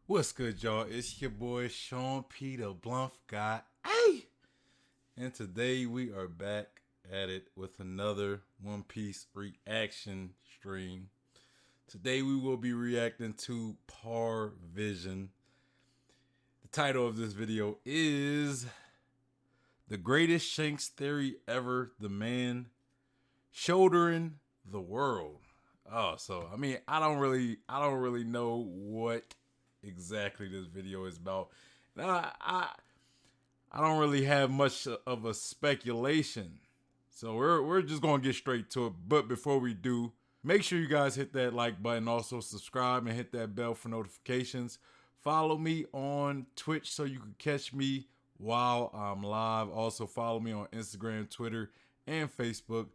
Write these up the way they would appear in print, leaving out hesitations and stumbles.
What's good, y'all? It's your boy Sean P, the Blunt Guy. Hey! And today we are back at it with another One Piece reaction stream. Today we will be reacting to Parvision. The title of this video is The Greatest Shanks Theory Ever, the Man Shouldering the World. I don't really know what exactly this video is about. And I don't really have much of a speculation. So we're just gonna get straight to it. But before we do, make sure you guys hit that like button, also subscribe and hit that bell for notifications. Follow me on Twitch so you can catch me while I'm live. Also follow me on Instagram, Twitter, and Facebook.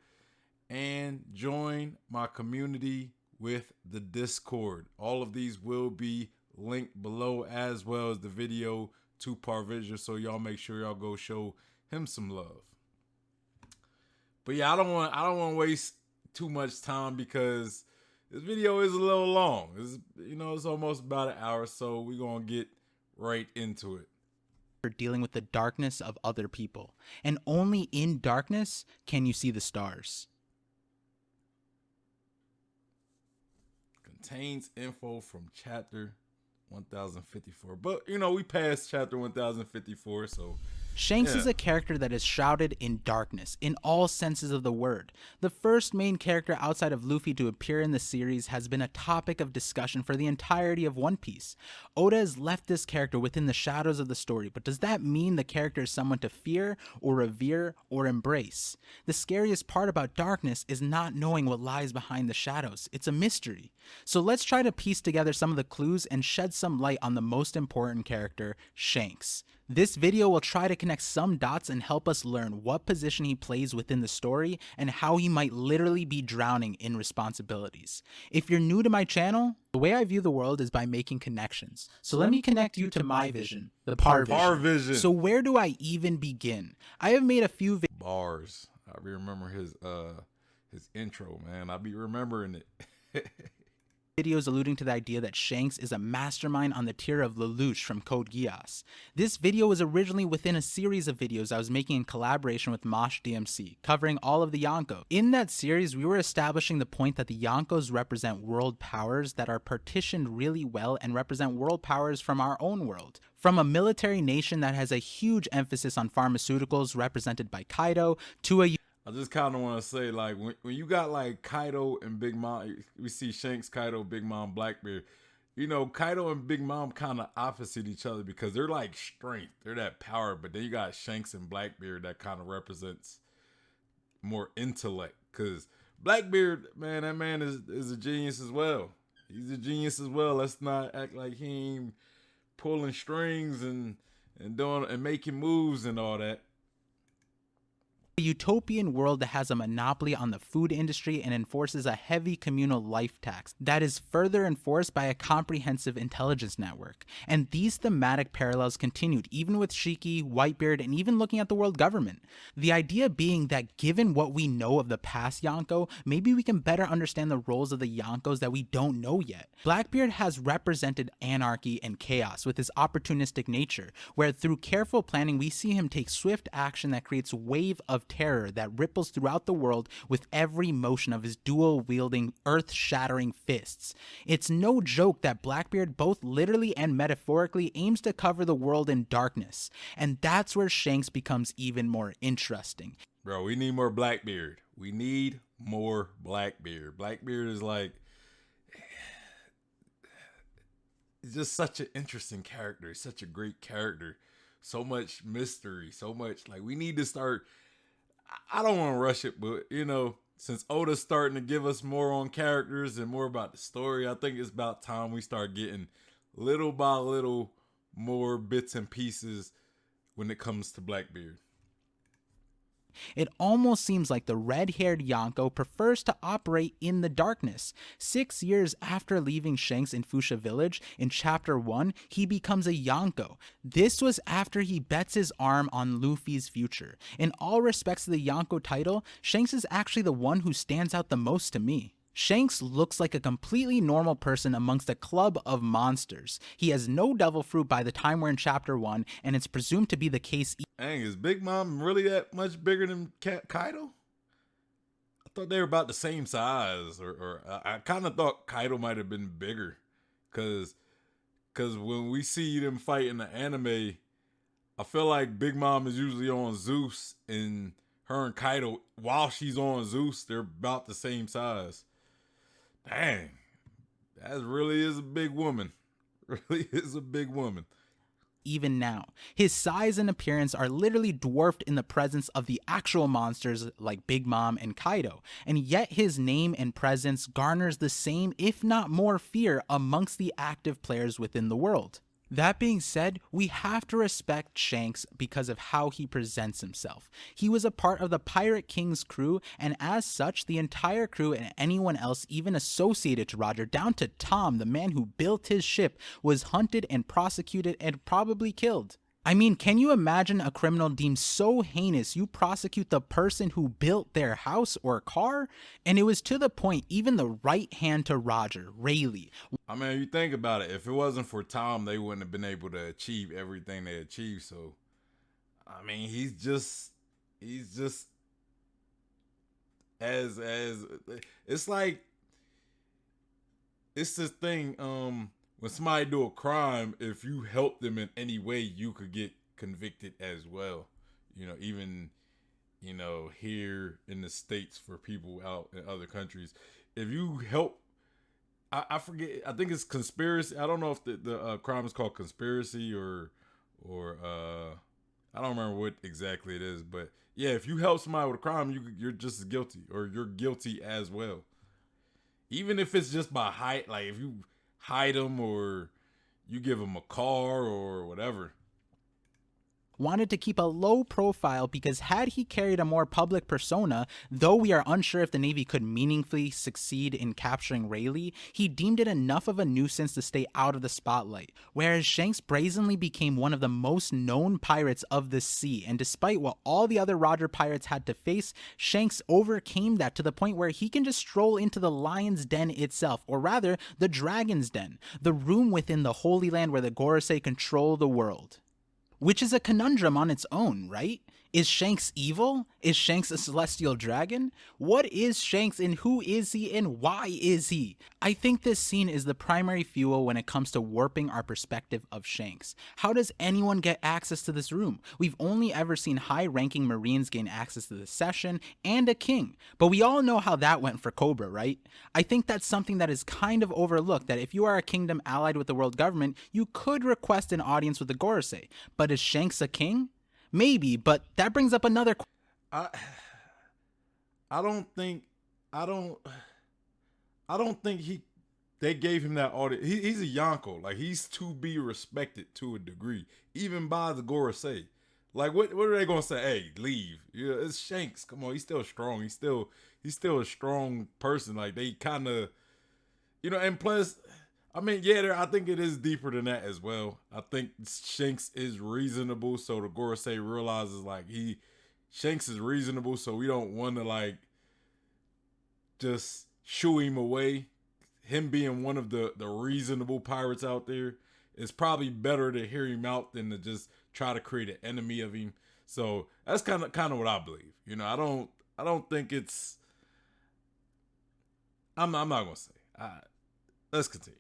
And join my community with the Discord. All of these will be linked below, as well as the video to Parvision, so y'all make sure y'all go show him some love. But yeah, I don't want to waste too much time because this video is a little long. It's almost about an hour, so we're gonna get right into it. For dealing with the darkness of other people, and only in darkness can you see the stars. Contains info from chapter 1054, but we passed chapter 1054, so Shanks is a character that is shrouded in darkness, in all senses of the word. The first main character outside of Luffy to appear in the series has been a topic of discussion for the entirety of One Piece. Oda has left this character within the shadows of the story, but does that mean the character is someone to fear, or revere, or embrace? The scariest part about darkness is not knowing what lies behind the shadows. It's a mystery. So let's try to piece together some of the clues and shed some light on the most important character, Shanks. This video will try to connect some dots and help us learn what position he plays within the story and how he might literally be drowning in responsibilities. If you're new to my channel, the way I view the world is by making connections. So let me connect you to my vision, the Parvision. So where do I even begin? I have made a few bars. I remember his intro, man. I be remembering it. Videos alluding to the idea that Shanks is a mastermind on the tier of Lelouch from Code Geass. This video was originally within a series of videos I was making in collaboration with Mosh DMC, covering all of the Yonko. In that series, we were establishing the point that the Yonkos represent world powers that are partitioned really well and represent world powers from our own world. From a military nation that has a huge emphasis on pharmaceuticals represented by Kaido, to a I just kind of want to say, like, when you got, like, Kaido and Big Mom, we see Shanks, Kaido, Big Mom, Blackbeard. Kaido and Big Mom kind of opposite each other because they're, like, strength. They're that power. But then you got Shanks and Blackbeard that kind of represents more intellect. Because Blackbeard, man, that man is a genius as well. He's a genius as well. Let's not act like he ain't pulling strings and doing and making moves and all that. A utopian world that has a monopoly on the food industry and enforces a heavy communal life tax that is further enforced by a comprehensive intelligence network. And these thematic parallels continued even with Shiki, Whitebeard, and even looking at the world government. The idea being that given what we know of the past Yonko, maybe we can better understand the roles of the Yonkos that we don't know yet. Blackbeard has represented anarchy and chaos with his opportunistic nature, where through careful planning we see him take swift action that creates a wave of terror that ripples throughout the world with every motion of his dual-wielding, earth-shattering fists. It's no joke that Blackbeard both literally and metaphorically aims to cover the world in darkness, and that's where Shanks becomes even more interesting. Bro, we need more Blackbeard. We need more Blackbeard. Blackbeard is like, he's just such an interesting character. He's such a great character. So much mystery, so much, like, we need to start. I don't want to rush it, but since Oda's starting to give us more on characters and more about the story, I think it's about time we start getting little by little more bits and pieces when it comes to Blackbeard. It almost seems like the red-haired Yonko prefers to operate in the darkness. 6 years after leaving Shanks in Fuchsia Village, in Chapter 1, he becomes a Yonko. This was after he bets his arm on Luffy's future. In all respects of the Yonko title, Shanks is actually the one who stands out the most to me. Shanks looks like a completely normal person amongst a club of monsters. He has no devil fruit by the time we're in chapter 1, and it's presumed to be the case. Dang, is Big Mom really that much bigger than Kaido? I thought they were about the same size, or I kind of thought Kaido might have been bigger, cause when we see them fight in the anime, I feel like Big Mom is usually on Zeus, and her and Kaido, while she's on Zeus, they're about the same size. Dang, that really is a big woman. Really is a big woman. Even now, his size and appearance are literally dwarfed in the presence of the actual monsters like Big Mom and Kaido, and yet his name and presence garners the same, if not more, fear amongst the active players within the world. That being said, we have to respect Shanks because of how he presents himself. He was a part of the Pirate King's crew, and as such, the entire crew and anyone else even associated to Roger, down to Tom, the man who built his ship, was hunted and prosecuted and probably killed. I mean, can you imagine a criminal deemed so heinous you prosecute the person who built their house or car? And it was to the point even the right hand to Roger, Rayleigh. I mean, you think about it. If it wasn't for Tom, they wouldn't have been able to achieve everything they achieved. So, I mean, he's just as it's like it's this thing. When somebody do a crime, if you help them in any way, you could get convicted as well. Even here in the States, for people out in other countries, if you help, I forget. I think it's conspiracy. I don't know if the crime is called conspiracy or I don't remember what exactly it is. But yeah, if you help somebody with a crime, you're just as guilty, or you're guilty as well. Even if it's just by height, like if you hide them or you give them a car or whatever. Wanted to keep a low profile because had he carried a more public persona, though we are unsure if the Navy could meaningfully succeed in capturing Rayleigh, he deemed it enough of a nuisance to stay out of the spotlight, whereas Shanks brazenly became one of the most known pirates of the sea, and despite what all the other Roger pirates had to face, Shanks overcame that to the point where he can just stroll into the lion's den itself, or rather, the dragon's den, the room within the Holy Land where the Gorosei control the world. Which is a conundrum on its own, right? Is Shanks evil? Is Shanks a celestial dragon? What is Shanks and who is he and why is he? I think this scene is the primary fuel when it comes to warping our perspective of Shanks. How does anyone get access to this room? We've only ever seen high-ranking Marines gain access to the session and a king, but we all know how that went for Cobra, right? I think that's something that is kind of overlooked, that if you are a kingdom allied with the world government, you could request an audience with the Gorosei, but is Shanks a king? Maybe, but that brings up another question. I don't think they gave him that audit. He's a Yonko. Like, he's to be respected to a degree, even by the Gorosei. Like, what are they gonna say? Hey, leave. Yeah, it's Shanks. Come on, he's still strong. He's still a strong person. Like, they kind of, and plus, I mean, yeah, I think it is deeper than that as well. I think Shanks is reasonable, so the Gorosei realizes like Shanks is reasonable, so we don't want to like just shoo him away. Him being one of the reasonable pirates out there, it's probably better to hear him out than to just try to create an enemy of him. So that's kind of what I believe. I don't think it's. I'm not gonna say. Let's continue.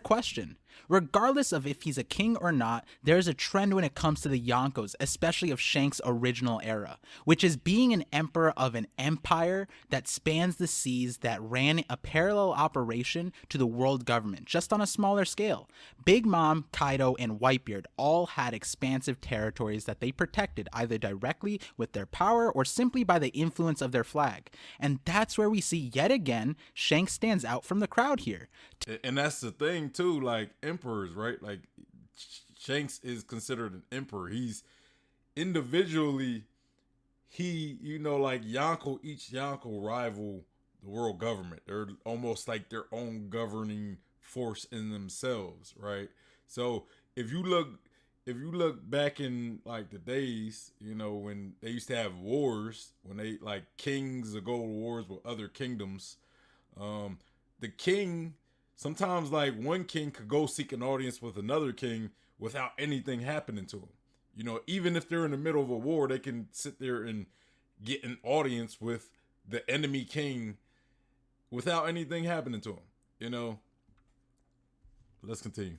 Question. Regardless of if he's a king or not, there's a trend when it comes to the Yonkos, especially of Shanks' original era, which is being an emperor of an empire that spans the seas that ran a parallel operation to the world government, just on a smaller scale. Big Mom, Kaido, and Whitebeard all had expansive territories that they protected either directly with their power or simply by the influence of their flag. And that's where we see yet again Shanks stands out from the crowd here. And that's the thing too, like emperors, right? Like Shanks is considered an emperor. He's individually, like each Yonko rival the world government. They're almost like their own governing force in themselves, right? So if you look back in like the days, when they used to have wars, when they like kings would go to wars with other kingdoms, The king, sometimes like one king could go seek an audience with another king without anything happening to him. You know, even if they're in the middle of a war, they can sit there and get an audience with the enemy king without anything happening to him. You know, let's continue.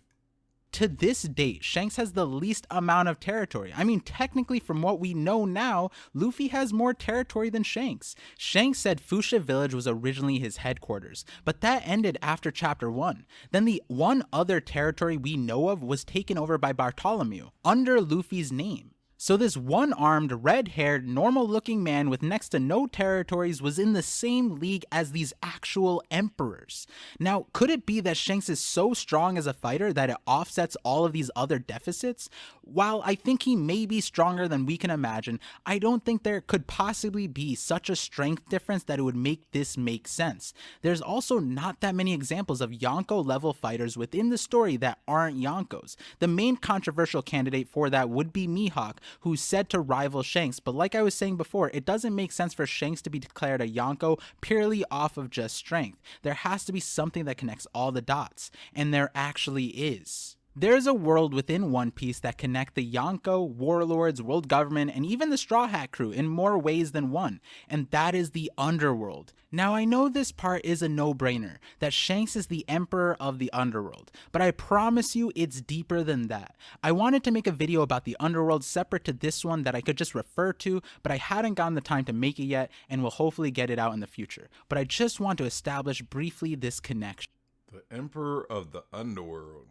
To this date, Shanks has the least amount of territory. I mean, technically, from what we know now, Luffy has more territory than Shanks. Shanks said Fuchsia Village was originally his headquarters, but that ended after Chapter 1. Then the one other territory we know of was taken over by Bartholomew, under Luffy's name. So this one-armed, red-haired, normal-looking man with next to no territories was in the same league as these actual emperors. Now, could it be that Shanks is so strong as a fighter that it offsets all of these other deficits? While I think he may be stronger than we can imagine, I don't think there could possibly be such a strength difference that it would make this make sense. There's also not that many examples of Yonko-level fighters within the story that aren't Yonkos. The main controversial candidate for that would be Mihawk, who's said to rival Shanks, but like I was saying before, it doesn't make sense for Shanks to be declared a Yonko purely off of just strength. There has to be something that connects all the dots, and there actually is. There's a world within One Piece that connect the Yonko, warlords, world government, and even the Straw Hat crew in more ways than one, and that is the underworld. Now I know this part is a no-brainer, that Shanks is the emperor of the underworld, but I promise you it's deeper than that. I wanted to make a video about the underworld separate to this one that I could just refer to, but I hadn't gotten the time to make it yet, and will hopefully get it out in the future. But I just want to establish briefly this connection. The emperor of the underworld.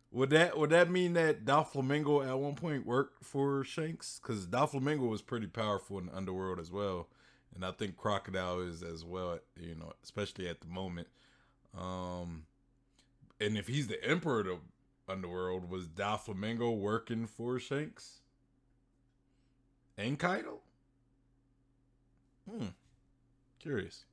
Would that mean that Doflamingo at one point worked for Shanks? Because Doflamingo was pretty powerful in the underworld as well, and I think Crocodile is as well. You know, especially at the moment. And if he's the emperor of the underworld, was Doflamingo working for Shanks and Kaido? Curious.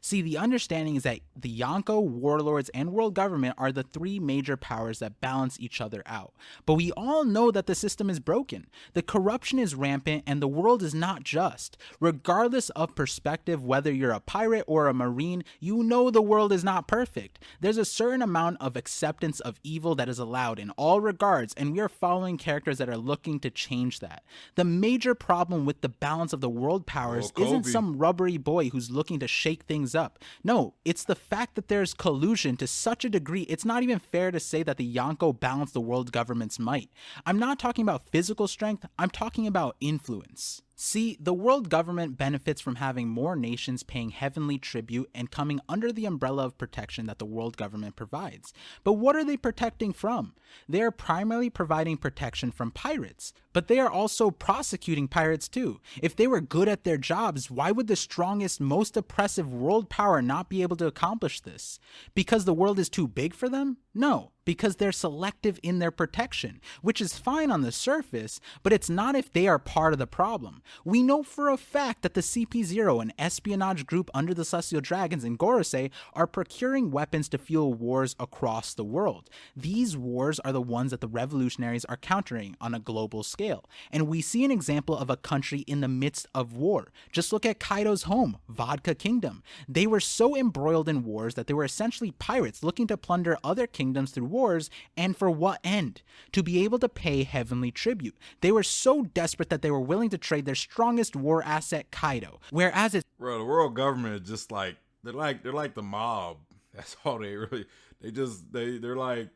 See, the understanding is that the Yonko, warlords, and world government are the three major powers that balance each other out. But we all know that the system is broken. The corruption is rampant and the world is not just. Regardless of perspective, whether you're a pirate or a marine, you know the world is not perfect. There's a certain amount of acceptance of evil that is allowed in all regards, and we are following characters that are looking to change that. The major problem with the balance of the world powers isn't some rubbery boy who's looking to shake things up. No, it's the fact that there's collusion to such a degree it's not even fair to say that the Yonko balance the world government's might. I'm not talking about physical strength, I'm talking about influence. See, the world government benefits from having more nations paying heavenly tribute and coming under the umbrella of protection that the world government provides. But what are they protecting from? They are primarily providing protection from pirates, but they are also prosecuting pirates too. If they were good at their jobs, why would the strongest, most oppressive world power not be able to accomplish this? Because the world is too big for them? No, because they're selective in their protection, which is fine on the surface, but it's not if they are part of the problem. We know for a fact that the CP0, an espionage group under the Celestial Dragons in Gorosei, are procuring weapons to fuel wars across the world. These wars are the ones that the revolutionaries are countering on a global scale, and we see an example of a country in the midst of war. Just look at Kaido's home, Vodka Kingdom. They were so embroiled in wars that they were essentially pirates looking to plunder other kingdoms through wars, and for what end? To be able to pay heavenly tribute. They were so desperate that they were willing to trade their strongest war asset, Kaido. Whereas it's the world government is just like they're like the mob. That's all they really. They're like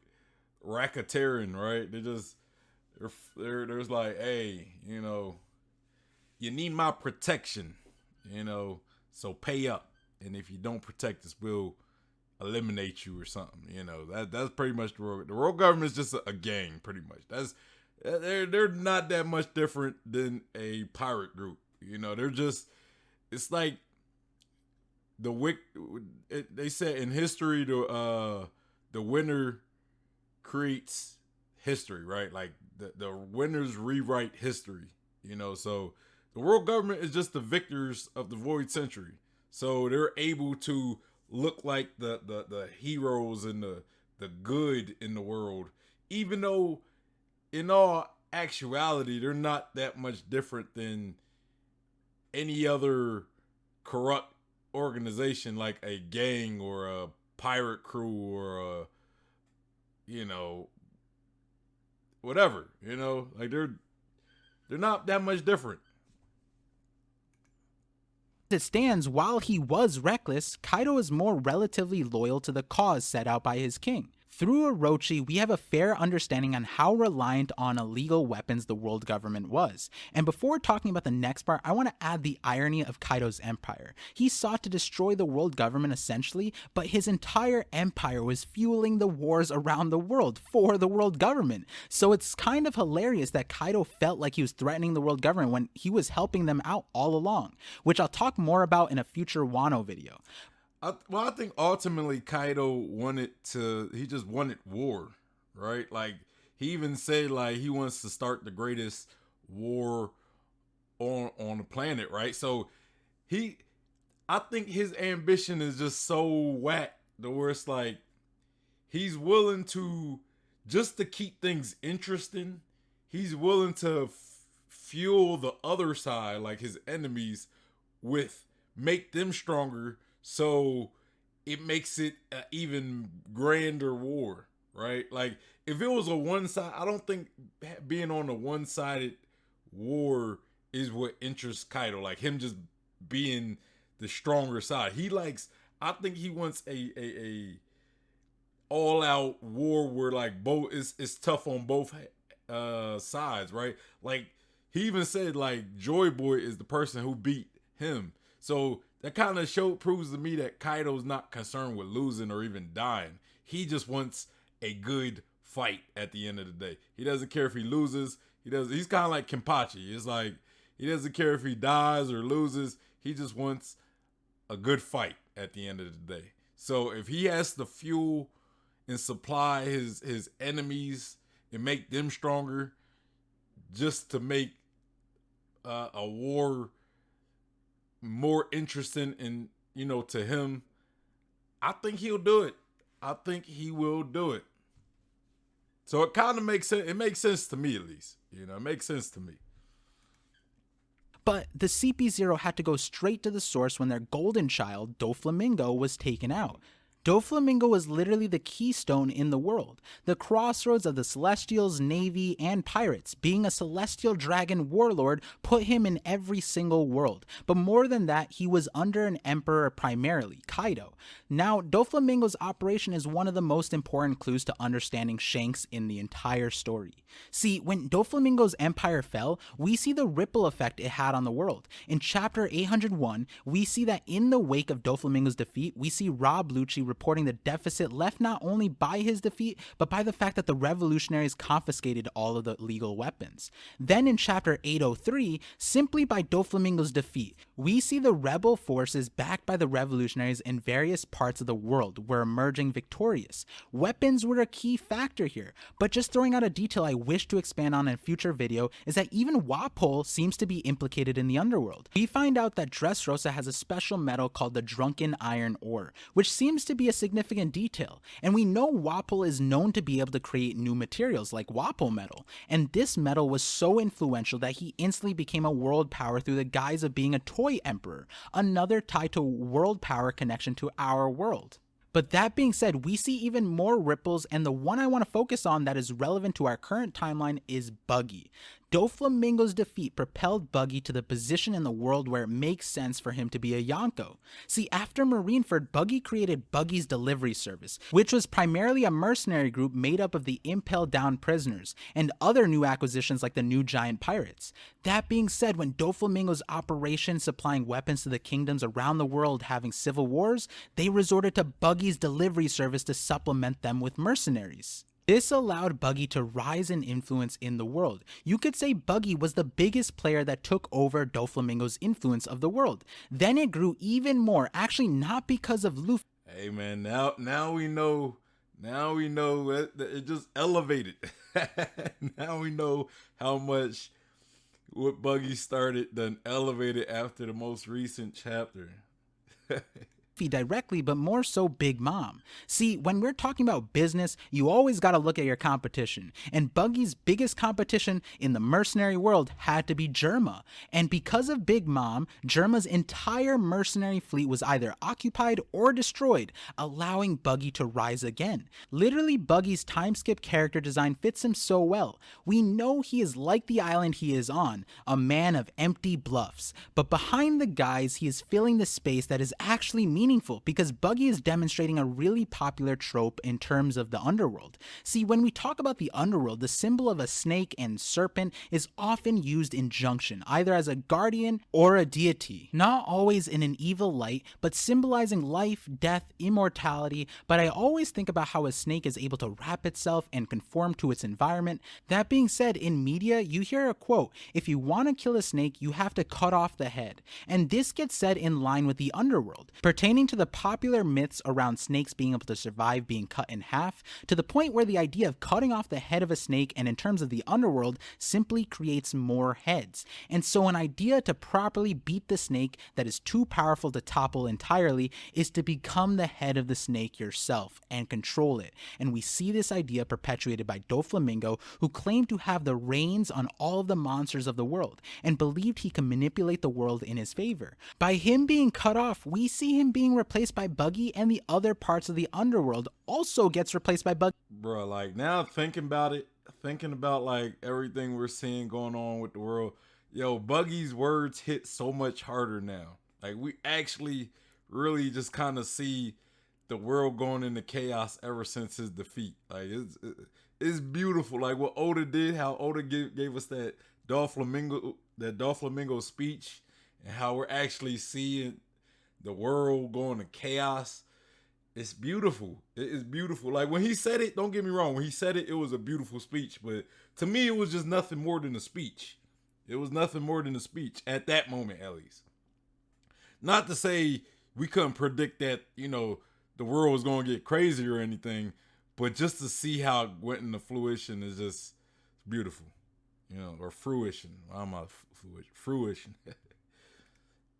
racketeering, right? There's like, hey, you know, you need my protection, you know, so pay up, and if you don't protect us, we'll eliminate you or something. You know, that's pretty much the world government is just a gang, pretty much. They're not that much different than a pirate group. You know, it's like they said in history, the winner creates history, right? Like the winners rewrite history, you know. So the world government is just the victors of the void century. So they're able to look like the heroes and the good in the world, even though in all actuality they're not that much different than any other corrupt organization, like a gang or a pirate crew or a, you know, whatever, like they're not that much different. It stands, while he was reckless, Kaido is more relatively loyal to the cause set out by his king. Through Orochi, we have a fair understanding on how reliant on illegal weapons the world government was. And before talking about the next part, I want to add the irony of Kaido's empire. He sought to destroy the world government essentially, but his entire empire was fueling the wars around the world for the world government. So it's kind of hilarious that Kaido felt like he was threatening the world government when he was helping them out all along, which I'll talk more about in a future Wano video. I think ultimately Kaido he just wanted war, right? Like, he even said, like, he wants to start the greatest war on the planet, right? So I think his ambition is just so whack, to where it's like, he's willing to, just to keep things interesting, he's willing to fuel the other side, like his enemies, with make them stronger, so it makes it an even grander war, right? Like, if it was a one side, I don't think being on a one-sided war is what interests Kaido. Like, him just being the stronger side. I think he wants a all-out war where, like, both it's tough on both sides, right? Like, he even said, like, Joy Boy is the person who beat him. So that kind of proves to me that Kaido's not concerned with losing or even dying. He just wants a good fight at the end of the day. He doesn't care if he loses. He's kind of like Kenpachi. It's like, he doesn't care if he dies or loses. He just wants a good fight at the end of the day. So if he has to fuel and supply his enemies and make them stronger, just to make a war more interesting and, to him, I think he'll do it. I think he will do it. So it kind of makes sense. It makes sense to me, at least. It makes sense to me. But the CP0 had to go straight to the source when their golden child, Doflamingo, was taken out. Doflamingo was literally the keystone in the world, the crossroads of the Celestials, Navy, and pirates. Being a celestial dragon warlord put him in every single world. But more than that, he was under an emperor primarily, Kaido. Now, Doflamingo's operation is one of the most important clues to understanding Shanks in the entire story. See, when Doflamingo's empire fell, we see the ripple effect it had on the world. In chapter 801, we see that in the wake of Doflamingo's defeat, we see Rob Lucci reporting the deficit left not only by his defeat, but by the fact that the revolutionaries confiscated all of the legal weapons. Then in chapter 803, simply by Doflamingo's defeat, we see the rebel forces backed by the revolutionaries in various parts of the world were emerging victorious. Weapons were a key factor here, but just throwing out a detail I wish to expand on in a future video is that even Wapol seems to be implicated in the underworld. We find out that Dressrosa has a special metal called the Drunken Iron Ore, which seems to be a significant detail, and we know Wapol is known to be able to create new materials like Wapol metal, and this metal was so influential that he instantly became a world power through the guise of being a toy emperor, another tied to world power connection to our world. But that being said, we see even more ripples, and the one I want to focus on that is relevant to our current timeline is Buggy. Doflamingo's defeat propelled Buggy to the position in the world where it makes sense for him to be a Yonko. See, after Marineford, Buggy created Buggy's Delivery Service, which was primarily a mercenary group made up of the impaled down prisoners, and other new acquisitions like the new giant pirates. That being said, when Doflamingo's operation supplying weapons to the kingdoms around the world having civil wars, they resorted to Buggy's Delivery Service to supplement them with mercenaries. This allowed Buggy to rise in influence in the world. You could say Buggy was the biggest player that took over Doflamingo's influence of the world. Then it grew even more, actually not because of Luffy. Hey man, now we know that it just elevated. Now we know how much what Buggy started done elevated after the most recent chapter. Luffy directly, but more so Big Mom. See, when we're talking about business, you always gotta look at your competition, and Buggy's biggest competition in the mercenary world had to be Germa. And because of Big Mom, Germa's entire mercenary fleet was either occupied or destroyed, allowing Buggy to rise again. Literally, Buggy's time skip character design fits him so well. We know he is like the island he is on, a man of empty bluffs, but behind the guise he is filling the space that is actually meaningful, because Buggy is demonstrating a really popular trope in terms of the underworld. See, when we talk about the underworld, the symbol of a snake and serpent is often used in junction, either as a guardian or a deity, not always in an evil light, but symbolizing life, death, immortality. But I always think about how a snake is able to wrap itself and conform to its environment. That being said, in media, you hear a quote, "If you want to kill a snake, you have to cut off the head." And this gets said in line with the underworld, pertaining to the popular myths around snakes being able to survive being cut in half, to the point where the idea of cutting off the head of a snake, and in terms of the underworld, simply creates more heads. And so an idea to properly beat the snake that is too powerful to topple entirely is to become the head of the snake yourself and control it. And we see this idea perpetuated by Doflamingo, who claimed to have the reins on all of the monsters of the world and believed he could manipulate the world in his favor. By him being cut off, we see him being replaced by Buggy, and the other parts of the underworld also gets replaced by Buggy. Bro, like now thinking about it, thinking about like everything we're seeing going on with the world, yo, Buggy's words hit so much harder now. Like we actually really just kind of see the world going into chaos ever since his defeat. Like it's beautiful. Like what Oda did, how Oda gave us that Doflamingo speech, and how we're actually seeing the world going to chaos. It's beautiful. It is beautiful. Like when he said it, don't get me wrong. When he said it, it was a beautiful speech. But to me, it was just nothing more than a speech. It was nothing more than a speech at that moment, at least. Not to say we couldn't predict that, the world was going to get crazy or anything, but just to see how it went into fruition is just beautiful, or fruition. I'm not fruition.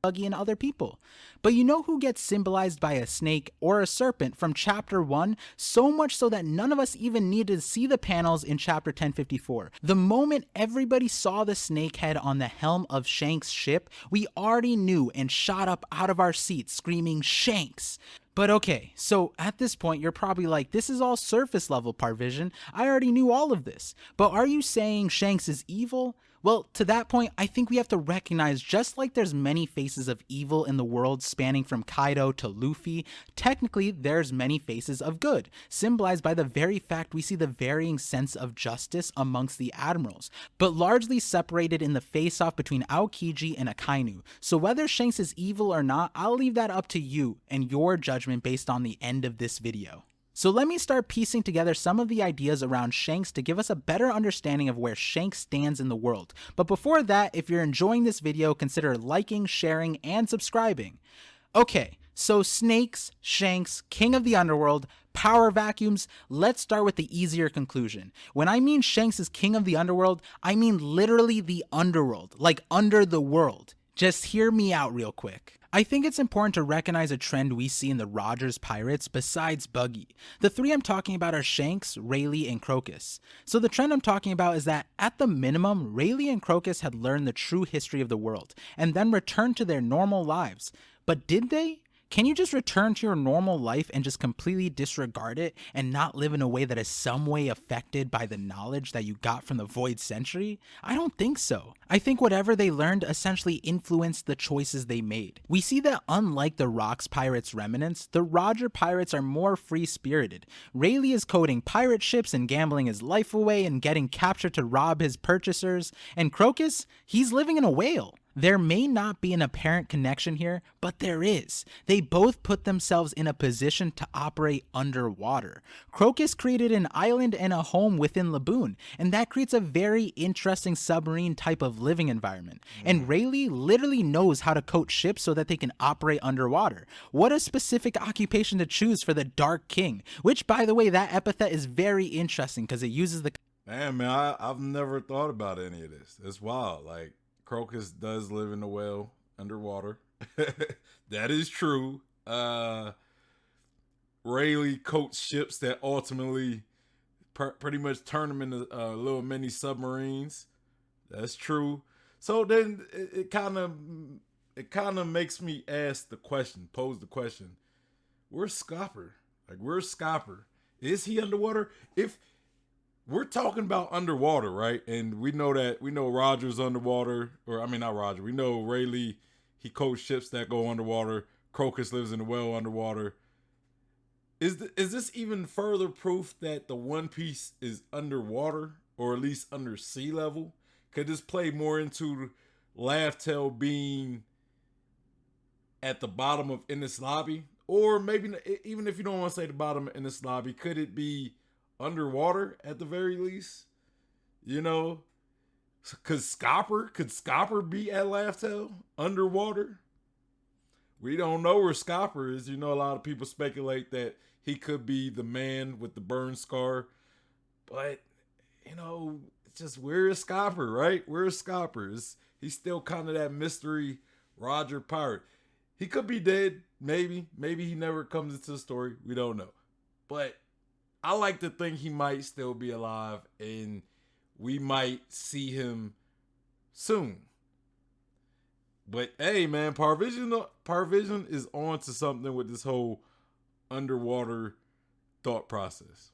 Buggy and other people. But you know who gets symbolized by a snake or a serpent from chapter 1, so much so that none of us even needed to see the panels in chapter 1054. The moment everybody saw the snake head on the helm of Shanks' ship, we already knew and shot up out of our seats screaming Shanks. But okay, so at this point you're probably like, this is all surface level, Parvision. I already knew all of this. But are you saying Shanks is evil? Well, to that point, I think we have to recognize, just like there's many faces of evil in the world spanning from Kaido to Luffy, technically there's many faces of good, symbolized by the very fact we see the varying sense of justice amongst the admirals, but largely separated in the face-off between Aokiji and Akainu. So whether Shanks is evil or not, I'll leave that up to you and your judgment based on the end of this video. So let me start piecing together some of the ideas around Shanks to give us a better understanding of where Shanks stands in the world. But before that, if you're enjoying this video, consider liking, sharing, and subscribing. Okay, so snakes, Shanks, king of the underworld, power vacuums. Let's start with the easier conclusion. When I mean Shanks is king of the underworld, I mean literally the underworld, like under the world. Just hear me out real quick. I think it's important to recognize a trend we see in the Rogers Pirates besides Buggy. The three I'm talking about are Shanks, Rayleigh, and Crocus. So the trend I'm talking about is that, at the minimum, Rayleigh and Crocus had learned the true history of the world, and then returned to their normal lives. But did they? Can you just return to your normal life and just completely disregard it and not live in a way that is some way affected by the knowledge that you got from the Void Century? I don't think so. I think whatever they learned essentially influenced the choices they made. We see that unlike the Rocks Pirates remnants, the Roger Pirates are more free-spirited. Rayleigh is coding pirate ships and gambling his life away and getting captured to rob his purchasers, and Crocus, he's living in a whale. There may not be an apparent connection here, but there is. They both put themselves in a position to operate underwater. Crocus created an island and a home within Laboon, and that creates a very interesting submarine type of living environment. And Rayleigh literally knows how to coach ships so that they can operate underwater. What a specific occupation to choose for the Dark King, which, by the way, that epithet is very interesting because it uses the... Man, I've never thought about any of this. It's wild. Like, Crocus does live in a whale underwater. That is true. Uh, Rayleigh coached ships that ultimately pretty much turn them into little mini submarines. That's true. So then it kind of makes me ask the question, pose the question: where's Scopper? Like, where's Scopper? Is he underwater? If we're talking about underwater, right? And we know Roger's underwater, or I mean not Roger. We know Rayleigh, he coached ships that go underwater. Crocus lives in the well underwater. Is this even further proof that the One Piece is underwater, or at least under sea level? Could this play more into Laugh-Tale being at the bottom of Ennis Lobby? Or maybe even if you don't want to say the bottom of Ennis Lobby, could it be underwater at the very least? You know, could Scopper be at Laugh-Tale underwater? We don't know where Scopper is. You know, a lot of people speculate that he could be the man with the burn scar. But, it's just, where is Scopper, right? Where is Scopper? He's still kind of that mystery Roger pirate. He could be dead, maybe. Maybe he never comes into the story. We don't know. But I like to think he might still be alive and we might see him soon. But hey, man, Parvision is on to something with this whole underwater thought process.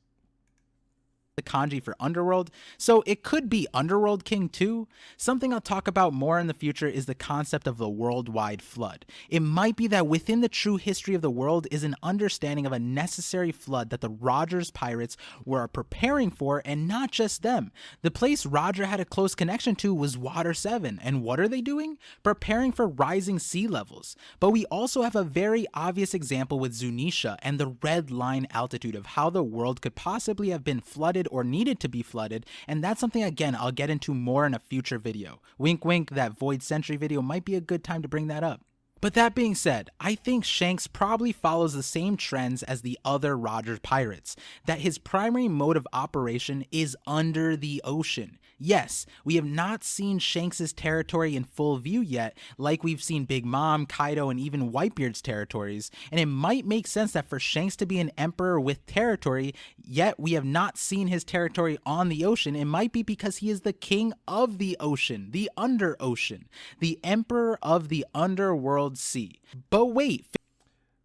The kanji for underworld, so it could be Underworld King too. Something I'll talk about more in the future is the concept of the worldwide flood. It might be that within the true history of the world is an understanding of a necessary flood that the Rogers pirates were preparing for, and not just them. The place Roger had a close connection to was Water 7, and what are they doing? Preparing for rising sea levels. But we also have a very obvious example with Zunisha and the red line altitude of how the world could possibly have been flooded or needed to be flooded, and that's something again I'll get into more in a future video. Wink wink, that Void Century video might be a good time to bring that up. But that being said, I think Shanks probably follows the same trends as the other Roger pirates, that his primary mode of operation is under the ocean. Yes, we have not seen Shanks' territory in full view yet, like we've seen Big Mom, Kaido, and even Whitebeard's territories, and it might make sense that for Shanks to be an emperor with territory, yet we have not seen his territory on the ocean. It might be because he is the king of the ocean, the under ocean, the emperor of the underworld sea. But wait.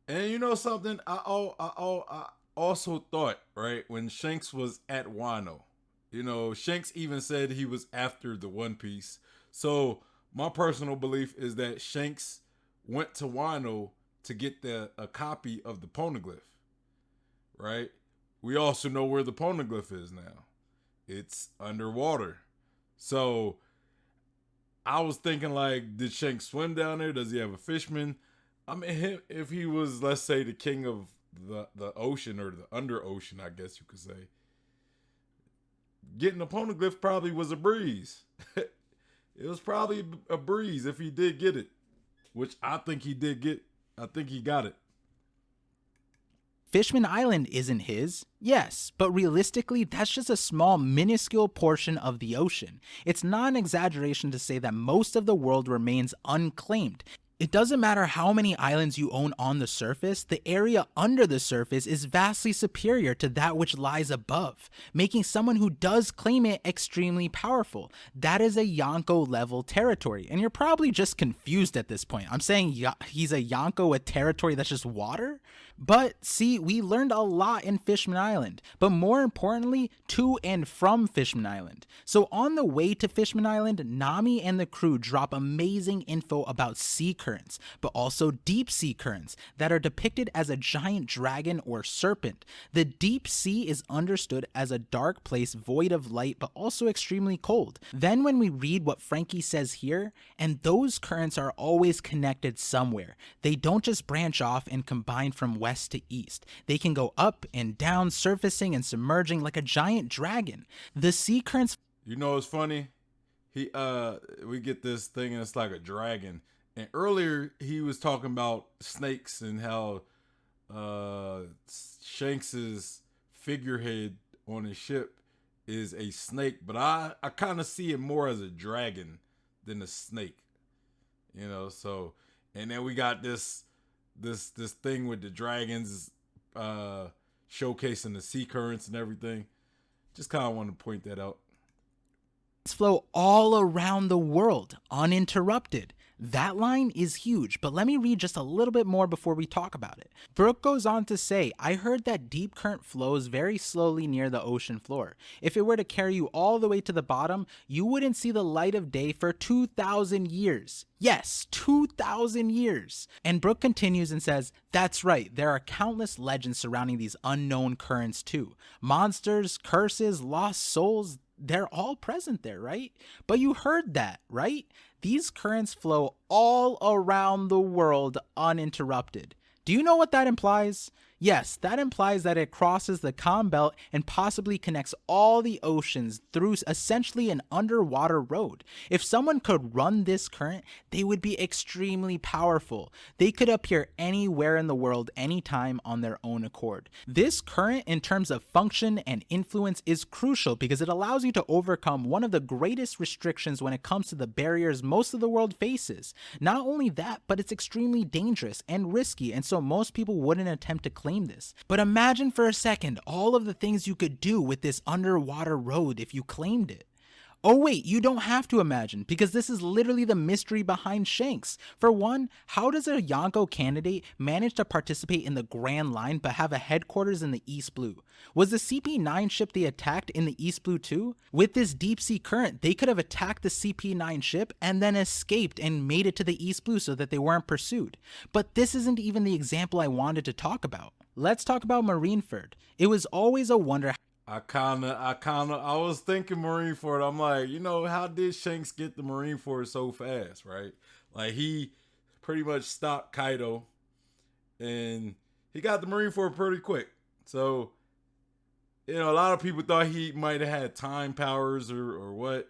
And you know something? I also thought, right, when Shanks was at Wano, Shanks even said he was after the One Piece. So my personal belief is that Shanks went to Wano to get a copy of the poneglyph, right? We also know where the poneglyph is now. It's underwater. So I was thinking, like, did Shanks swim down there? Does he have a fishman? I mean, if he was, let's say, the king of the ocean, or the under ocean, I guess you could say, getting a poneglyph probably was a breeze. It was probably a breeze if he did get it, which I think he did get. I think he got it. Fishman Island isn't his. Yes, but realistically, that's just a small, minuscule portion of the ocean. It's not an exaggeration to say that most of the world remains unclaimed. It doesn't matter how many islands you own on the surface, the area under the surface is vastly superior to that which lies above, making someone who does claim it extremely powerful. That is a Yonko level territory, and you're probably just confused at this point. I'm saying he's a Yonko with territory that's just water? But see, we learned a lot in Fishman Island, but more importantly, to and from Fishman Island. So on the way to Fishman Island, Nami and the crew drop amazing info about sea currents, but also deep sea currents that are depicted as a giant dragon or serpent. The deep sea is understood as a dark place void of light, but also extremely cold. Then when we read what Frankie says here, and those currents are always connected somewhere. They don't just branch off and combine from west to east. They can go up and down, surfacing and submerging like a giant dragon. The sea currents. You know, it's funny. We get this thing and it's like a dragon. And earlier he was talking about snakes and how Shanks's figurehead on his ship is a snake, but I kind of see it more as a dragon than a snake. So, and then we got this this thing with the dragons showcasing the sea currents and everything. Just kind of want to point that out. Flow all around the world uninterrupted. That line is huge, but let me read just a little bit more before we talk about it. Brooke goes on to say, I heard that deep current flows very slowly near the ocean floor. If it were to carry you all the way to the bottom, you wouldn't see the light of day for 2,000 years. Yes, 2,000 years. And Brooke continues and says, that's right, there are countless legends surrounding these unknown currents too. Monsters, curses, lost souls, they're all present there, right? But you heard that, right? These currents flow all around the world uninterrupted. Do you know what that implies? Yes, that implies that it crosses the calm belt and possibly connects all the oceans through essentially an underwater road. If someone could run this current, they would be extremely powerful. They could appear anywhere in the world anytime on their own accord. This current, in terms of function and influence, is crucial because it allows you to overcome one of the greatest restrictions when it comes to the barriers most of the world faces. Not only that, but it's extremely dangerous and risky, and so most people wouldn't attempt to claim this. But imagine for a second all of the things you could do with this underwater road if you claimed it. Oh wait, you don't have to imagine, because this is literally the mystery behind Shanks. For one, how does a Yonko candidate manage to participate in the Grand Line but have a headquarters in the East Blue? Was the CP9 ship they attacked in the East Blue too? With this deep sea current, they could have attacked the CP9 ship and then escaped and made it to the East Blue so that they weren't pursued. But this isn't even the example I wanted to talk about. Let's talk about Marineford. It was always a wonder. I was thinking Marineford. I'm like, how did Shanks get the Marineford so fast, right? Like, he pretty much stopped Kaido, and he got the Marineford pretty quick. So, a lot of people thought he might have had time powers or what.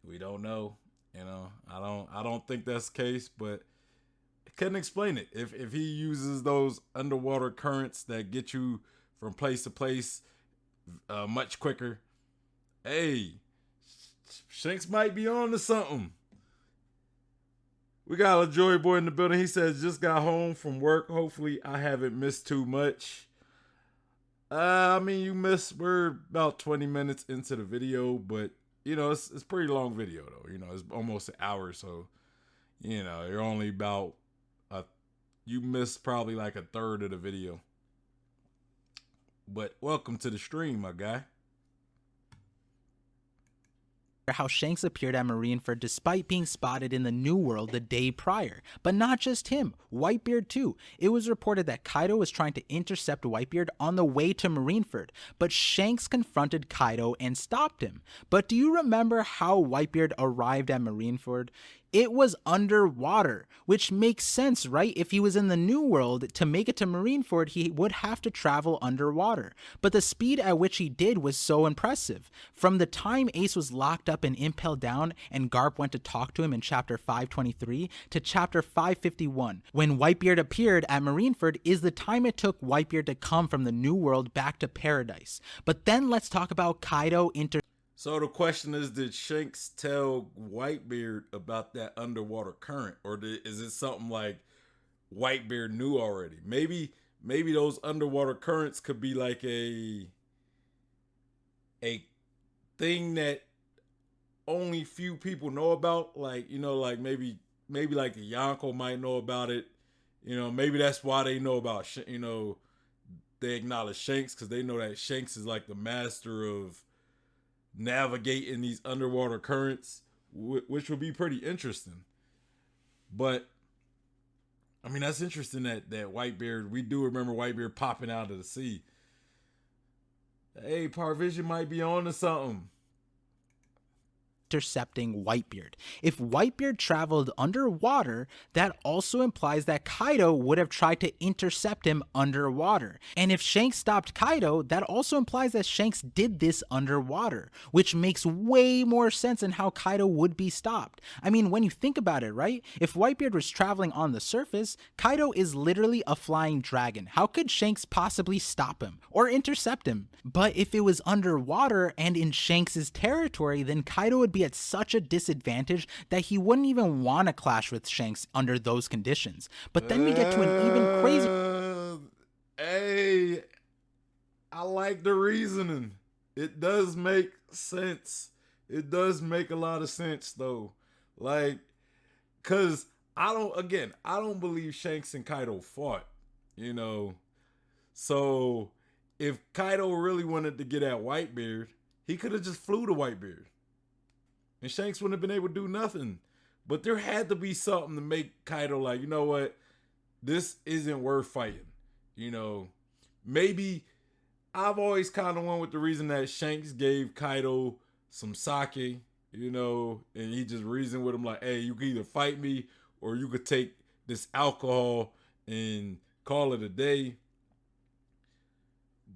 We don't know. I don't think that's the case, but couldn't explain it. If he uses those underwater currents that get you from place to place much quicker, hey, Shanks might be on to something. We got a Joy Boy in the building. He says, just got home from work. Hopefully I haven't missed too much. We're about 20 minutes into the video, but it's a pretty long video though. It's almost an hour, so you're only about you missed probably like a third of the video. But welcome to the stream, my guy. How Shanks appeared at Marineford despite being spotted in the New World the day prior. But not just him, Whitebeard too. It was reported that Kaido was trying to intercept Whitebeard on the way to Marineford, but Shanks confronted Kaido and stopped him. But do you remember how Whitebeard arrived at Marineford? It was underwater, which makes sense, right? If he was in the New World, to make it to Marineford, he would have to travel underwater. But the speed at which he did was so impressive. From the time Ace was locked up and impaled down and Garp went to talk to him in chapter 523 to chapter 551, when Whitebeard appeared at Marineford, is the time it took Whitebeard to come from the New World back to Paradise. But then let's talk about Kaido So the question is, did Shanks tell Whitebeard about that underwater current? Or is it something like Whitebeard knew already? Maybe those underwater currents could be like a thing that only few people know about. Like, like maybe like the Yonko might know about it. Maybe that's why they know about, they acknowledge Shanks, because they know that Shanks is like the master of navigating these underwater currents, which will be pretty interesting. But that's interesting that Whitebeard, we do remember Whitebeard popping out of the sea. Hey, Parvision might be on to something. intercepting Whitebeard. If Whitebeard traveled underwater, that also implies that Kaido would have tried to intercept him underwater. And if Shanks stopped Kaido, that also implies that Shanks did this underwater, which makes way more sense in how Kaido would be stopped. When you think about it, right? If Whitebeard was traveling on the surface, Kaido is literally a flying dragon. How could Shanks possibly stop him or intercept him? But if it was underwater and in Shanks' territory, then Kaido would be at such a disadvantage that he wouldn't even want to clash with Shanks under those conditions. But then we get to an even crazier... Hey, I like the reasoning. It does make sense. It does make a lot of sense though. Like, cause I don't believe Shanks and Kaido fought, you know. So if Kaido really wanted to get at Whitebeard, he could have just flew to Whitebeard. And Shanks wouldn't have been able to do nothing. But there had to be something to make Kaido like, you know what? This isn't worth fighting. You know, maybe I've always kind of went with the reason that Shanks gave Kaido some sake, you know, and he just reasoned with him like, hey, you can either fight me or you could take this alcohol and call it a day.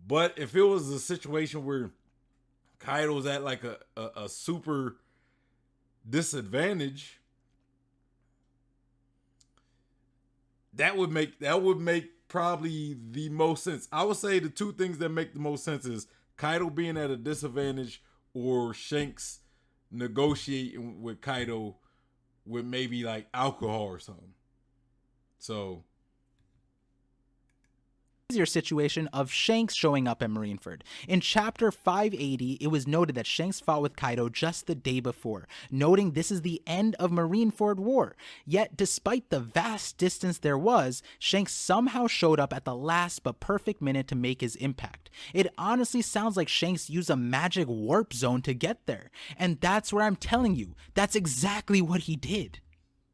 But if it was a situation where Kaido's at like a super disadvantage, that would make probably the most sense. I would say the two things that make the most sense is Kaido being at a disadvantage or Shanks negotiating with Kaido with maybe like alcohol or something. So situation of Shanks showing up at Marineford. In chapter 580, it was noted that Shanks fought with Kaido just the day before, noting this is the end of Marineford War. Yet, despite the vast distance there was, Shanks somehow showed up at the last but perfect minute to make his impact. It honestly sounds like Shanks used a magic warp zone to get there, and that's where I'm telling you, that's exactly what he did.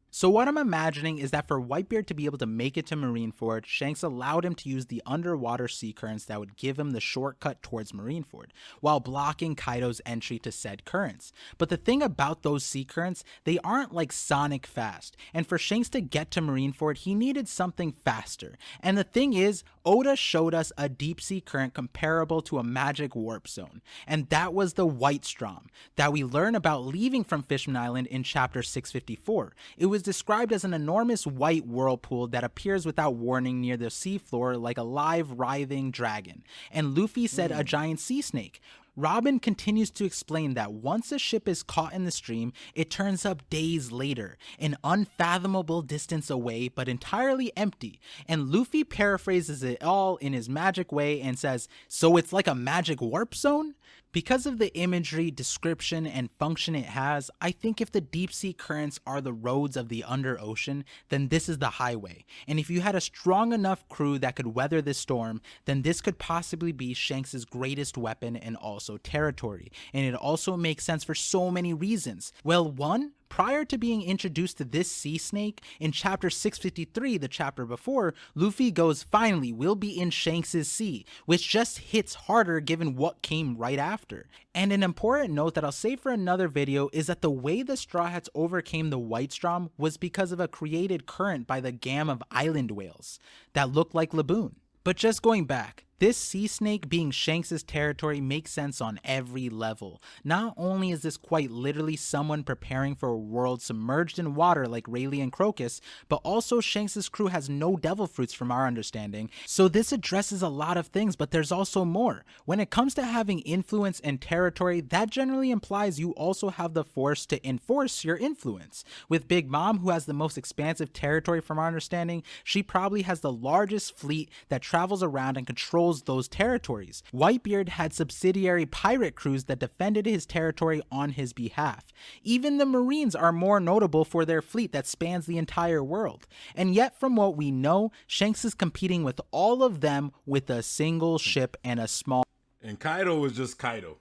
So what I'm imagining is that for Whitebeard to be able to make it to Marineford, Shanks allowed him to use the underwater sea currents that would give him the shortcut towards Marineford, while blocking Kaido's entry to said currents. But the thing about those sea currents, they aren't like sonic fast, and for Shanks to get to Marineford, he needed something faster. And the thing is, Oda showed us a deep sea current comparable to a magic warp zone, and that was the White Strom, that we learn about leaving from Fishman Island in chapter 654. It was described as an enormous white whirlpool that appears without warning near the seafloor like a live writhing dragon, and Luffy said a giant sea snake. Robin continues to explain that once a ship is caught in the stream, it turns up days later, an unfathomable distance away but entirely empty, and Luffy paraphrases it all in his magic way and says, "So it's like a magic warp zone?" Because of the imagery, description, and function it has, I think if the deep sea currents are the roads of the under ocean, then this is the highway. And if you had a strong enough crew that could weather this storm, then this could possibly be Shanks' greatest weapon and also territory. And it also makes sense for so many reasons. Well, one, prior to being introduced to this sea snake, in chapter 653, the chapter before, Luffy goes, "Finally, we'll be in Shanks' sea," which just hits harder given what came right after. And an important note that I'll save for another video is that the way the Straw Hats overcame the White Strom was because of a created current by the gam of island whales that looked like Laboon. But just going back, this sea snake being Shanks' territory makes sense on every level. Not only is this quite literally someone preparing for a world submerged in water like Rayleigh and Crocus, but also Shanks' crew has no devil fruits from our understanding, so this addresses a lot of things, but there's also more. When it comes to having influence and territory, that generally implies you also have the force to enforce your influence. With Big Mom, who has the most expansive territory from our understanding, she probably has the largest fleet that travels around and controls those territories. Whitebeard had subsidiary pirate crews that defended his territory on his behalf. Even the Marines are more notable for their fleet that spans the entire world. And yet, from what we know, Shanks is competing with all of them with a single ship and a small... And Kaido was just Kaido.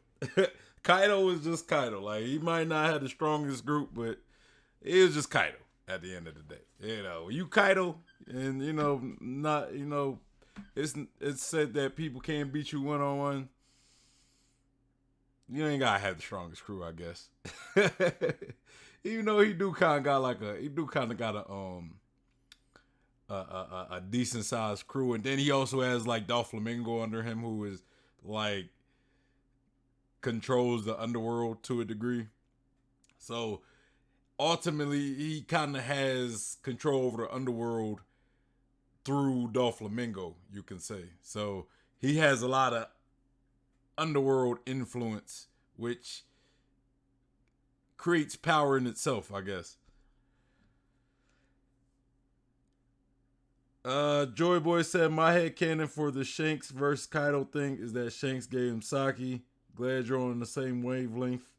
Kaido was just Kaido. Like, he might not have the strongest group, but it was just Kaido at the end of the day. You know, you Kaido, and it's said that people can't beat you one-on-one. You ain't gotta have the strongest crew, I guess. Even though he do kind of got a decent sized crew, and then he also has like Doflamingo under him, who is like controls the underworld to a degree. So ultimately, he kind of has control over the underworld through Doflamingo, you can say. So he has a lot of underworld influence, which creates power in itself, I guess. Joy Boy said my headcanon for the Shanks versus Kaido thing is that Shanks gave him sake. Glad you're on the same wavelength,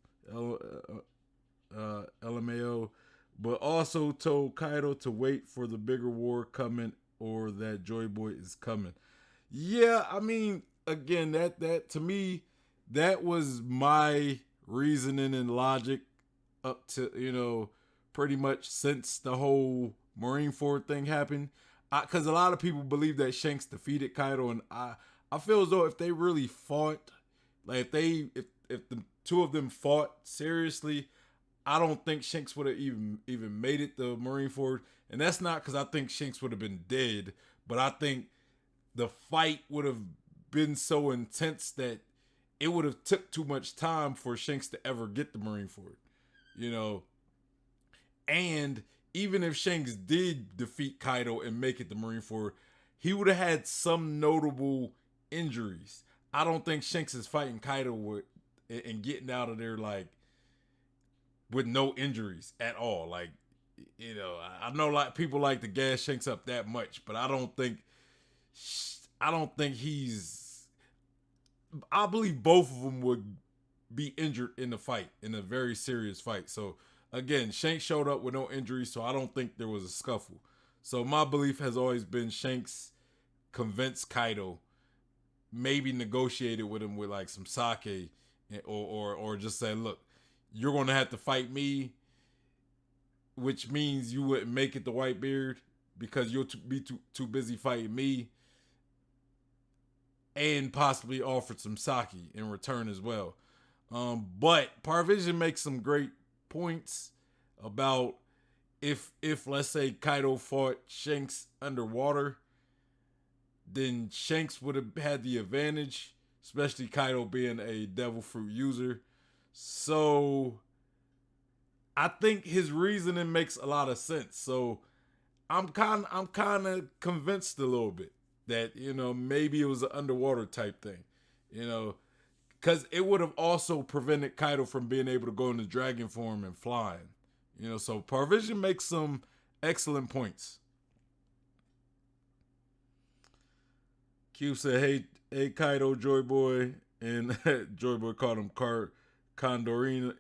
LMAO. But also told Kaido to wait for the bigger war coming or that Joy Boy is coming. Yeah, I mean, again, that to me, that was my reasoning and logic up to, pretty much since the whole Marineford thing happened. Because a lot of people believe that Shanks defeated Kaido, and I feel as though if they really fought, like if the two of them fought seriously, I don't think Shanks would have even made it to Marineford. And that's not because I think Shanks would have been dead, but I think the fight would have been so intense that it would have took too much time for Shanks to ever get to Marineford, And even if Shanks did defeat Kaido and make it to Marineford, he would have had some notable injuries. I don't think Shanks is fighting Kaido and getting out of there like with no injuries at all. Like, I know like people like to gas Shanks up that much, but I don't think he's. I believe both of them would be injured in the fight, in a very serious fight. So again, Shanks showed up with no injuries, so I don't think there was a scuffle. So my belief has always been Shanks convinced Kaido, maybe negotiated with him with like some sake, or just say, look, you're gonna have to fight me, which means you wouldn't make it to Whitebeard because you'll be too busy fighting me, and possibly offered some sake in return as well. But Parvision makes some great points about if let's say Kaido fought Shanks underwater, then Shanks would have had the advantage, especially Kaido being a devil fruit user. So I think his reasoning makes a lot of sense. So I'm kind of convinced a little bit that, maybe it was an underwater type thing, because it would have also prevented Kaido from being able to go into dragon form and flying, so Parvision makes some excellent points. Q said, hey Kaido, Joy Boy, and Joy Boy called him Condoriano.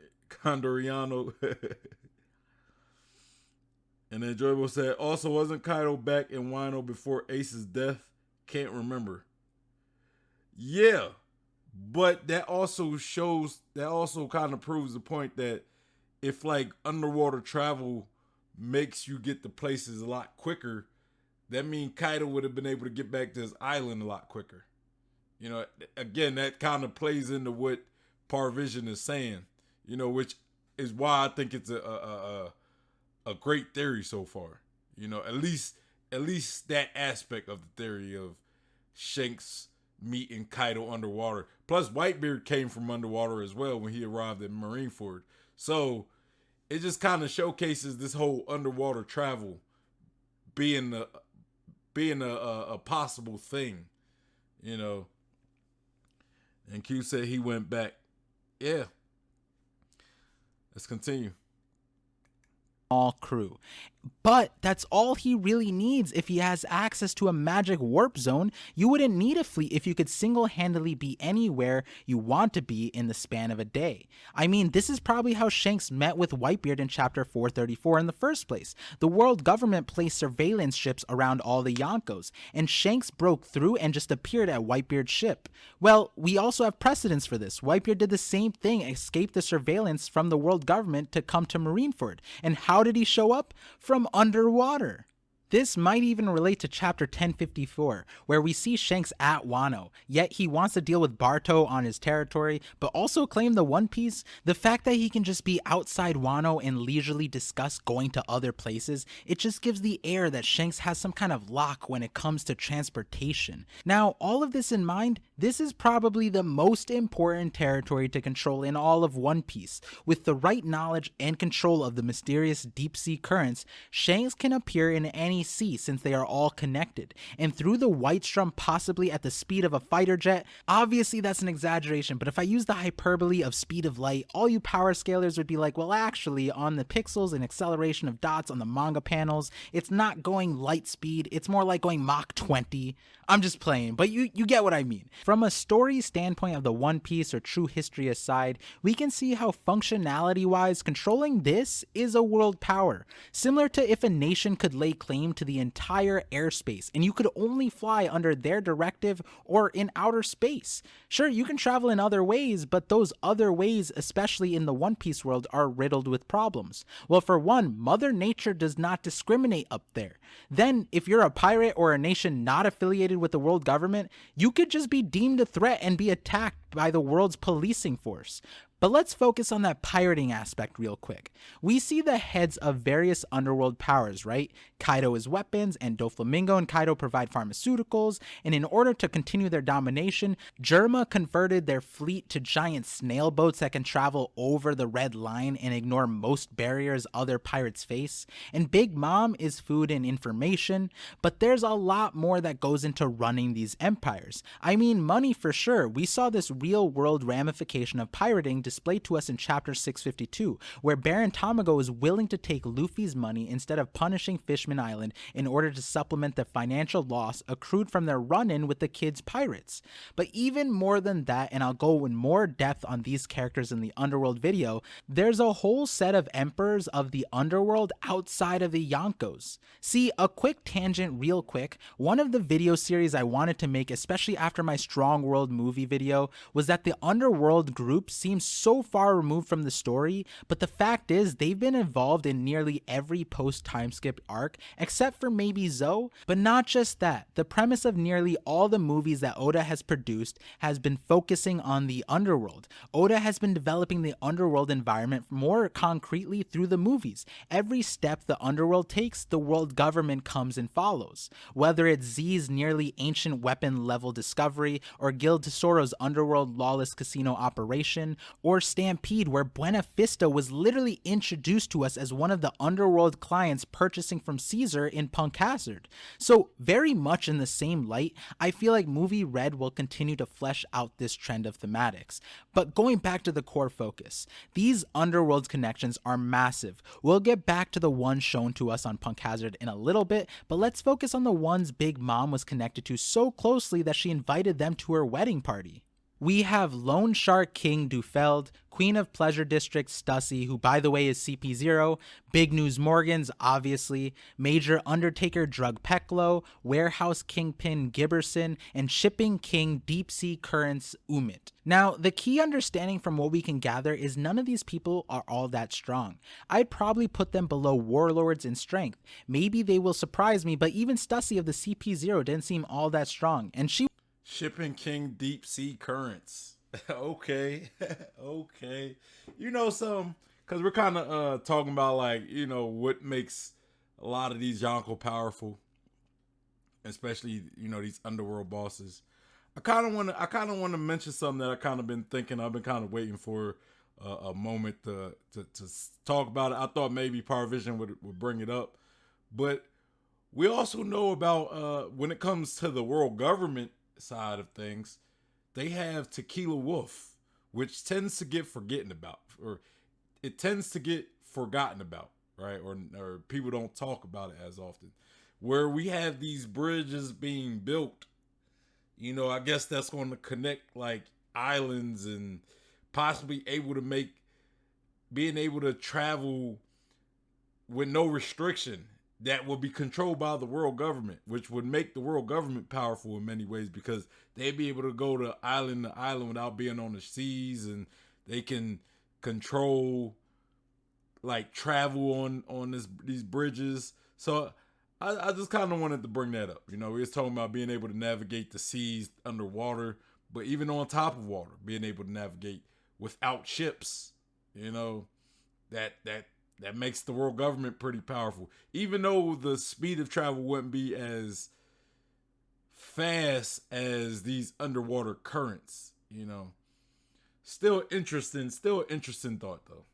And then Joy Boy said, also, wasn't Kaido back in Wano before Ace's death? Can't remember. Yeah, but that also kind of proves the point that if like underwater travel makes you get to places a lot quicker, that means Kaido would have been able to get back to his island a lot quicker. Again, that kind of plays into what Parvision is saying, which is why I think it's a great theory so far. At least that aspect of the theory of Shanks meeting Kaido underwater. Plus, Whitebeard came from underwater as well when he arrived at Marineford. So it just kind of showcases this whole underwater travel being a possible thing, And Q said he went back. Yeah. Let's continue. All crew. But that's all he really needs. If he has access to a magic warp zone, you wouldn't need a fleet if you could single-handedly be anywhere you want to be in the span of a day. I mean, this is probably how Shanks met with Whitebeard in chapter 434 in the first place. The world government placed surveillance ships around all the Yonkos, and Shanks broke through and just appeared at Whitebeard's ship. Well, we also have precedents for this. Whitebeard did the same thing, escaped the surveillance from the world government to come to Marineford. And how did he show up? From underwater. This might even relate to chapter 1054, where we see Shanks at Wano, yet he wants to deal with Barto on his territory, but also claim the One Piece. The fact that he can just be outside Wano and leisurely discuss going to other places, it just gives the air that Shanks has some kind of lock when it comes to transportation. Now, all of this in mind, This is probably the most important territory to control in all of One Piece. With the right knowledge and control of the mysterious deep sea currents, Shanks can appear in any sea since they are all connected. And through the White Strum possibly at the speed of a fighter jet, obviously that's an exaggeration, but if I use the hyperbole of speed of light, all you power scalers would be like, well actually, on the pixels and acceleration of dots on the manga panels, it's not going light speed, it's more like going Mach 20. I'm just playing, but you get what I mean. From a story standpoint of the One Piece or true history aside, we can see how functionality-wise, controlling this is a world power. Similar to if a nation could lay claim to the entire airspace and you could only fly under their directive or in outer space. Sure, you can travel in other ways, but those other ways, especially in the One Piece world, are riddled with problems. Well, for one, Mother Nature does not discriminate up there. Then, if you're a pirate or a nation not affiliated with the world government, you could just be deemed a threat and be attacked by the world's policing force. But let's focus on that pirating aspect real quick. We see the heads of various underworld powers, right? Kaido is weapons, and Doflamingo and Kaido provide pharmaceuticals, and in order to continue their domination, Germa converted their fleet to giant snail boats that can travel over the red line and ignore most barriers other pirates face. And Big Mom is food and information, but there's a lot more that goes into running these empires. I mean, money for sure. We saw this real world ramification of pirating displayed to us in chapter 652, where Baron Tamago is willing to take Luffy's money instead of punishing Fishman Island in order to supplement the financial loss accrued from their run-in with the kids' pirates. But even more than that, and I'll go in more depth on these characters in the Underworld video, there's a whole set of emperors of the Underworld outside of the Yonkos. See, a quick tangent real quick, one of the video series I wanted to make, especially after my Strong World movie video, was that the Underworld group seems so far removed from the story, but the fact is they've been involved in nearly every post-time skip arc except for maybe Zoe. But not just that, the premise of nearly all the movies that Oda has produced has been focusing on the Underworld. Oda has been developing the Underworld environment more concretely through the movies. Every step the Underworld takes, the world government comes and follows. Whether it's Z's nearly ancient weapon level discovery, or Gil Tesoro's Underworld lawless casino operation, or Stampede, where Buena Vista was literally introduced to us as one of the Underworld clients purchasing from Caesar in Punk Hazard. So very much in the same light, I feel like Movie Red will continue to flesh out this trend of thematics. But going back to the core focus, these Underworld connections are massive. We'll get back to the ones shown to us on Punk Hazard in a little bit, but let's focus on the ones Big Mom was connected to so closely that she invited them to her wedding party. We have Lone Shark King Dufeld, Queen of Pleasure District Stussy, who by the way is CP0, Big News Morgans, obviously, Major Undertaker Drug Peklo, Warehouse Kingpin Gibberson, and Shipping King Deep Sea Currents Umit. Now, the key understanding from what we can gather is none of these people are all that strong. I'd probably put them below Warlords in strength. Maybe they will surprise me, but even Stussy of the CP0 didn't seem all that strong, and she Shipping King Deep Sea Currents. Okay. Okay. You know some, because we're kind of talking about like, you know, what makes a lot of these Yonko powerful, especially, you know, these underworld bosses. I kind of want to mention something that I kind of been thinking. I've been kind of waiting for a moment to talk about it. I thought maybe Parvision would bring it up, but we also know about when it comes to the world government side of things, they have Tequila Wolf, which tends to get forgotten about, or it tends to get forgotten about, right? Or people don't talk about it as often. Where we have these bridges being built, you know, I guess that's going to connect like islands and possibly being able to travel with no restriction, that will be controlled by the world government, which would make the world government powerful in many ways because they'd be able to go to island without being on the seas, and they can control like travel on these bridges. So I just kind of wanted to bring that up. You know, we was talking about being able to navigate the seas underwater, but even on top of water, being able to navigate without ships. You know, that makes the world government pretty powerful. Even though the speed of travel wouldn't be as fast as these underwater currents, you know. Still interesting thought though.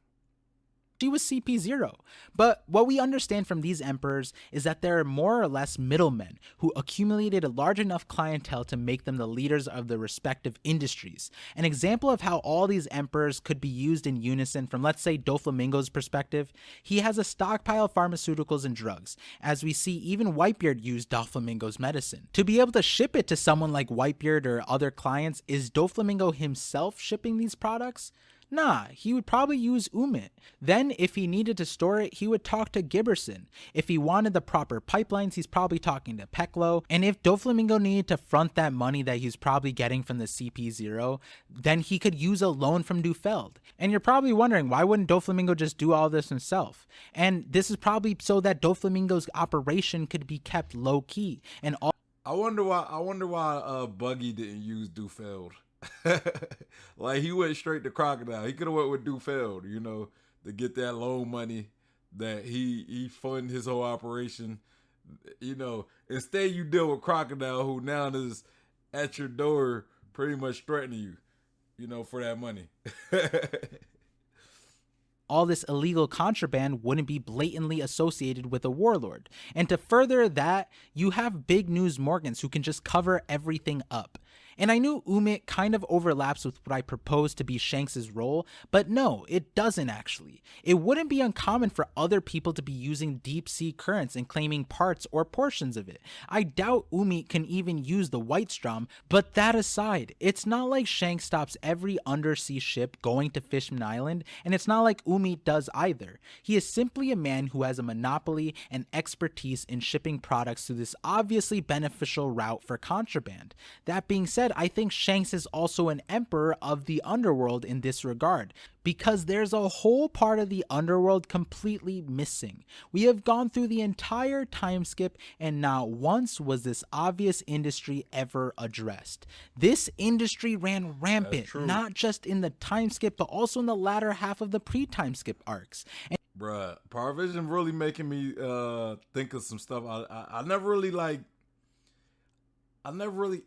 She was CP0. But what we understand from these emperors is that there are more or less middlemen who accumulated a large enough clientele to make them the leaders of their respective industries. An example of how all these emperors could be used in unison from, let's say, Doflamingo's perspective, he has a stockpile of pharmaceuticals and drugs. As we see, even Whitebeard used Doflamingo's medicine. To be able to ship it to someone like Whitebeard or other clients, is Doflamingo himself shipping these products? Nah, he would probably use Umit. Then, if he needed to store it, he would talk to Giberson. If he wanted the proper pipelines, he's probably talking to Peklo. And if Doflamingo needed to front that money that he's probably getting from the CP0, then he could use a loan from Dufeld. And you're probably wondering, why wouldn't Doflamingo just do all this himself? And this is probably so that Doflamingo's operation could be kept low-key. And all I wonder why Buggy didn't use Dufeld. Like, he went straight to Crocodile. He could have went with Dufeld, you know, to get that loan money that he funded his whole operation. You know, instead you deal with Crocodile, who now is at your door pretty much threatening you, you know, for that money. all this illegal contraband wouldn't be blatantly associated with a warlord. And to further that, you have Big News Morgans who can just cover everything up. And I knew Umit kind of overlaps with what I proposed to be Shanks' role, but no, it doesn't actually. It wouldn't be uncommon for other people to be using deep sea currents and claiming parts or portions of it. I doubt Umit can even use the Whitestrom, but that aside, it's not like Shanks stops every undersea ship going to Fishman Island, and it's not like Umit does either. He is simply a man who has a monopoly and expertise in shipping products through this obviously beneficial route for contraband. That being said, I think Shanks is also an emperor of the underworld in this regard, because there's a whole part of the underworld completely missing. We have gone through the entire time skip and not once was this obvious industry ever addressed. This industry ran rampant, not just in the time skip, but also in the latter half of the pre-time skip arcs. And Bruh, Parvision really making me think of some stuff. I never really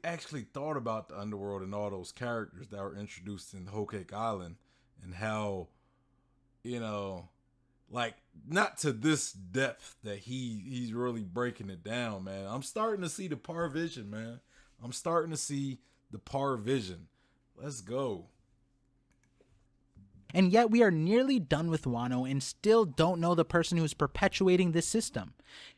actually thought about the underworld and all those characters that were introduced in Whole Cake Island and how, you know, like, not to this depth that he's really breaking it down, man. I'm starting to see the Parvision, man. I'm starting to see the Parvision. Let's go. And yet we are nearly done with Wano and still don't know the person who's perpetuating this system.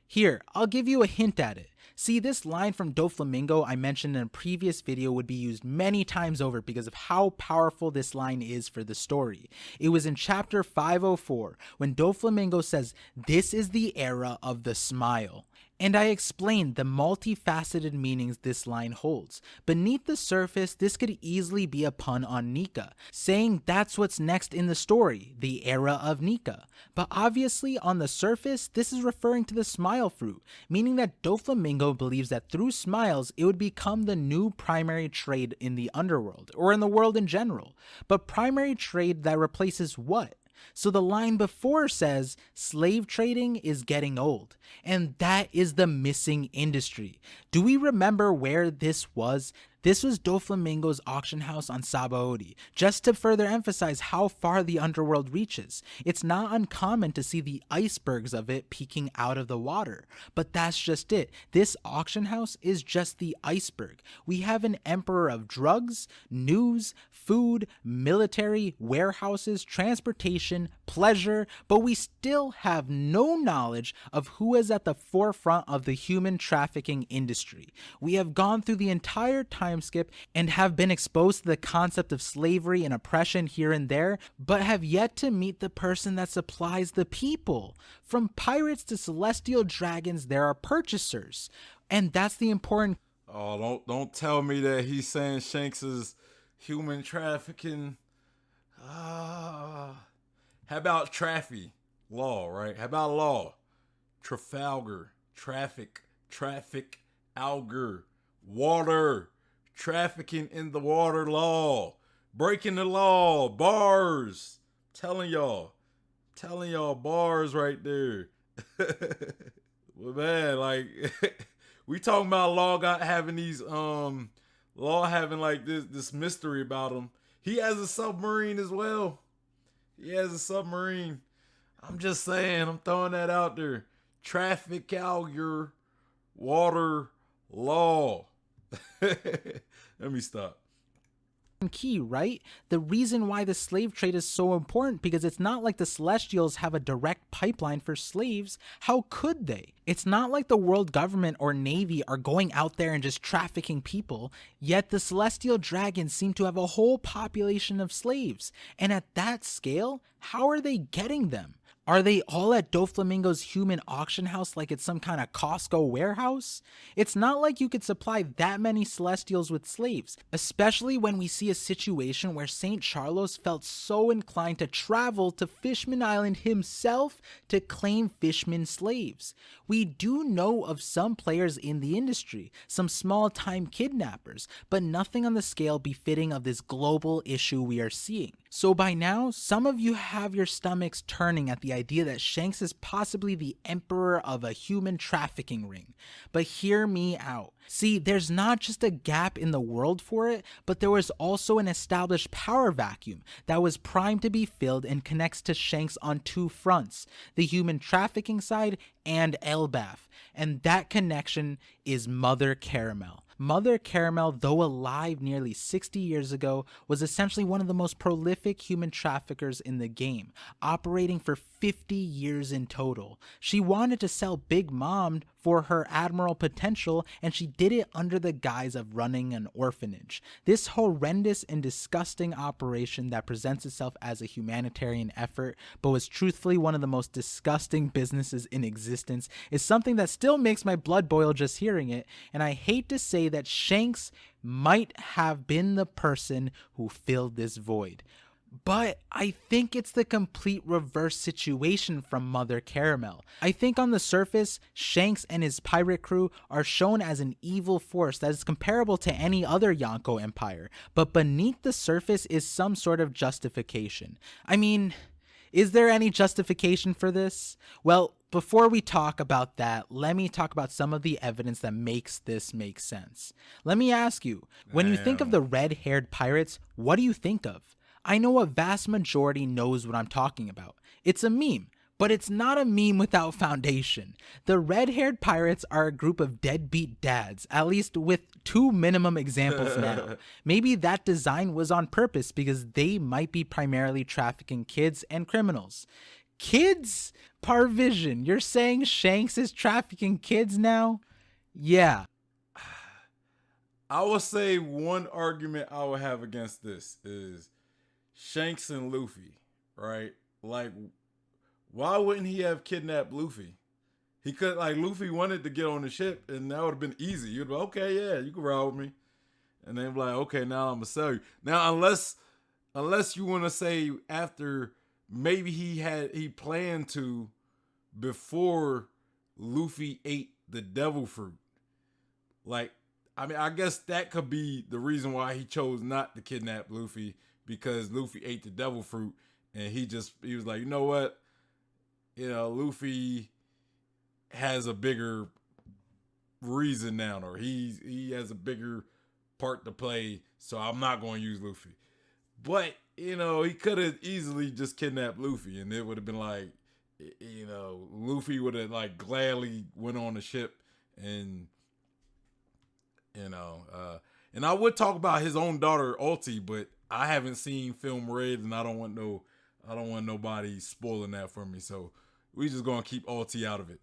Here, I'll give you a hint at it. See, this line from Doflamingo I mentioned in a previous video would be used many times over because of how powerful this line is for the story. It was in chapter 504 when Doflamingo says, "This is the era of the smile." And I explained the multifaceted meanings this line holds. Beneath the surface, this could easily be a pun on Nika, saying that's what's next in the story, the era of Nika. But obviously, on the surface, this is referring to the smile fruit, meaning that Doflamingo believes that through smiles, it would become the new primary trade in the underworld, or in the world in general. But primary trade that replaces what? So the line before says, slave trading is getting old, and that is the missing industry. Do we remember where this was? This was Doflamingo's auction house on Sabaody, just to further emphasize how far the underworld reaches. It's not uncommon to see the icebergs of it peeking out of the water, but that's just it. This auction house is just the iceberg. We have an emperor of drugs, news, food, military, warehouses, transportation, pleasure, but we still have no knowledge of who is at the forefront of the human trafficking industry. We have gone through the entire time skip and have been exposed to the concept of slavery and oppression here and there, but have yet to meet the person that supplies the people. From pirates to celestial dragons, there are purchasers, and that's the important. Oh, don't tell me that he's saying Shanks is human trafficking. How about Traffy law, right? How about law? Trafalgar, traffic, algar, water, trafficking in the water law, breaking the law, bars. Telling y'all bars right there. Well, man, like, We talking about Law got having these Law having like this mystery about him. He has a submarine as well. He has a submarine. I'm just saying, I'm throwing that out there. Traffic out your water Law. Let me stop. Key, right? The reason why the slave trade is so important because it's not like the Celestials have a direct pipeline for slaves. How could they? It's not like the world government or navy are going out there and just trafficking people, yet the Celestial dragons seem to have a whole population of slaves. And at that scale, how are they getting them? Are they all at Doflamingo's human auction house like it's some kind of Costco warehouse? It's not like you could supply that many Celestials with slaves, especially when we see a situation where St. Charlos felt so inclined to travel to Fishman Island himself to claim Fishman slaves. We do know of some players in the industry, some small-time kidnappers, but nothing on the scale befitting of this global issue we are seeing. So by now, some of you have your stomachs turning at the idea that Shanks is possibly the emperor of a human trafficking ring. But hear me out. See, there's not just a gap in the world for it, but there was also an established power vacuum that was primed to be filled and connects to Shanks on two fronts, the human trafficking side and Elbaf. And that connection is Mother Caramel. Mother Caramel, though alive nearly 60 years ago, was essentially one of the most prolific human traffickers in the game, operating for 50 years in total. She wanted to sell Big Mom for her admiral potential, and she did it under the guise of running an orphanage. This horrendous and disgusting operation that presents itself as a humanitarian effort, but was truthfully one of the most disgusting businesses in existence, is something that still makes my blood boil just hearing it, and I hate to say that Shanks might have been the person who filled this void. But I think it's the complete reverse situation from Mother Caramel. I think on the surface, Shanks and his pirate crew are shown as an evil force that is comparable to any other Yonko empire, but beneath the surface is some sort of justification. I mean, is there any justification for this? Well, before we talk about that, let me talk about some of the evidence that makes this make sense. Let me ask you, when you think of the red-haired pirates, what do you think of? I know a vast majority knows what I'm talking about. It's a meme, but it's not a meme without foundation. The red-haired pirates are a group of deadbeat dads, at least with two minimum examples now. Maybe that design was on purpose because they might be primarily trafficking kids and criminals. Kids? Parvision, you're saying Shanks is trafficking kids now? Yeah. I will say one argument I would have against this is Shanks and Luffy, right? Like, why wouldn't he have kidnapped Luffy? He could, like, Luffy wanted to get on the ship, and that would have been easy. You'd be like, okay, yeah, you can ride with me. And then be like, okay, now I'm gonna sell you. Now, unless you want to say after maybe he planned to before Luffy ate the devil fruit. Like, I mean, I guess that could be the reason why he chose not to kidnap Luffy, because Luffy ate the devil fruit, and he was like, you know what? You know, Luffy has a bigger reason now, or he has a bigger part to play, so I'm not going to use Luffy. But, you know, he could have easily just kidnapped Luffy, and it would have been like, you know, Luffy would have like gladly went on the ship, and you know, and I would talk about his own daughter Ulti, but I haven't seen film Red, and I don't want nobody spoiling that for me. So we just gonna keep Ulti out of it.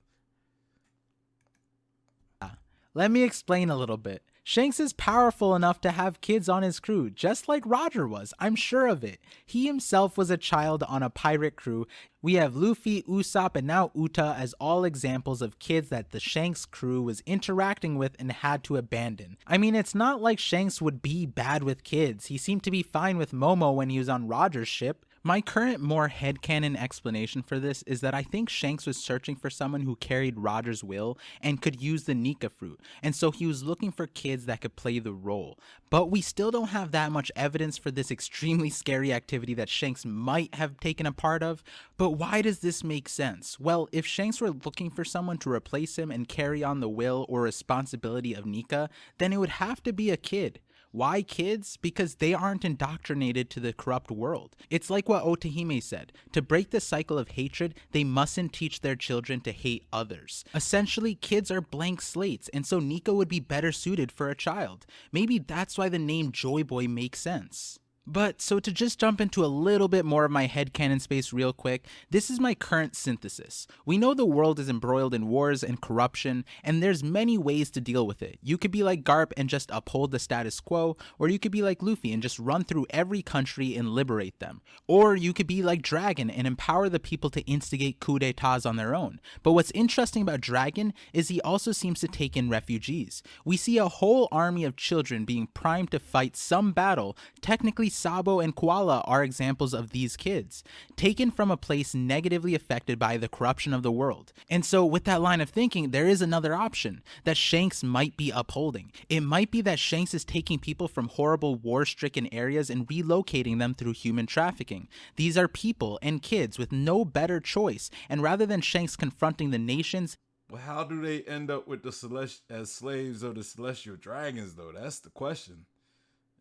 Let me explain a little bit. Shanks is powerful enough to have kids on his crew, just like Roger was, I'm sure of it. He himself was a child on a pirate crew. We have Luffy, Usopp, and now Uta as all examples of kids that the Shanks crew was interacting with and had to abandon. I mean, it's not like Shanks would be bad with kids. He seemed to be fine with Momo when he was on Roger's ship. My current, more headcanon explanation for this is that I think Shanks was searching for someone who carried Roger's will and could use the Nika fruit, and so he was looking for kids that could play the role. But we still don't have that much evidence for this extremely scary activity that Shanks might have taken a part of. But why does this make sense? Well, if Shanks were looking for someone to replace him and carry on the will or responsibility of Nika, then it would have to be a kid. Why kids? Because they aren't indoctrinated to the corrupt world. It's like what Otahime said. To break the cycle of hatred, they mustn't teach their children to hate others. Essentially, kids are blank slates, and so Nika would be better suited for a child. Maybe that's why the name Joy Boy makes sense. But so to just jump into a little bit more of my headcanon space real quick, this is my current synthesis. We know the world is embroiled in wars and corruption, and there's many ways to deal with it. You could be like Garp and just uphold the status quo, or you could be like Luffy and just run through every country and liberate them. Or you could be like Dragon and empower the people to instigate coups d'etats on their own. But what's interesting about Dragon is he also seems to take in refugees. We see a whole army of children being primed to fight some battle. Technically, Sabo and Koala are examples of these kids, taken from a place negatively affected by the corruption of the world. And so with that line of thinking, there is another option that Shanks might be upholding. It might be that Shanks is taking people from horrible war-stricken areas and relocating them through human trafficking. These are people and kids with no better choice, and rather than Shanks confronting the nations, Well, how do they end up with the as slaves of the celestial dragons, though? That's the question.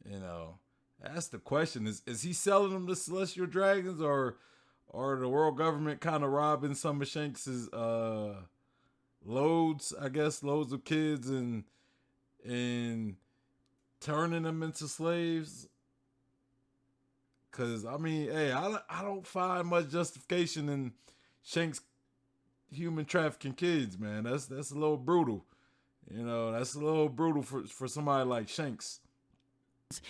You know, that's the question. Is he selling them to celestial dragons, or the world government kind of robbing some of Shanks's loads? I guess loads of kids and turning them into slaves. Cause I mean, hey, I don't find much justification in Shanks human trafficking kids, man. That's a little brutal. You know, that's a little brutal for somebody like Shanks.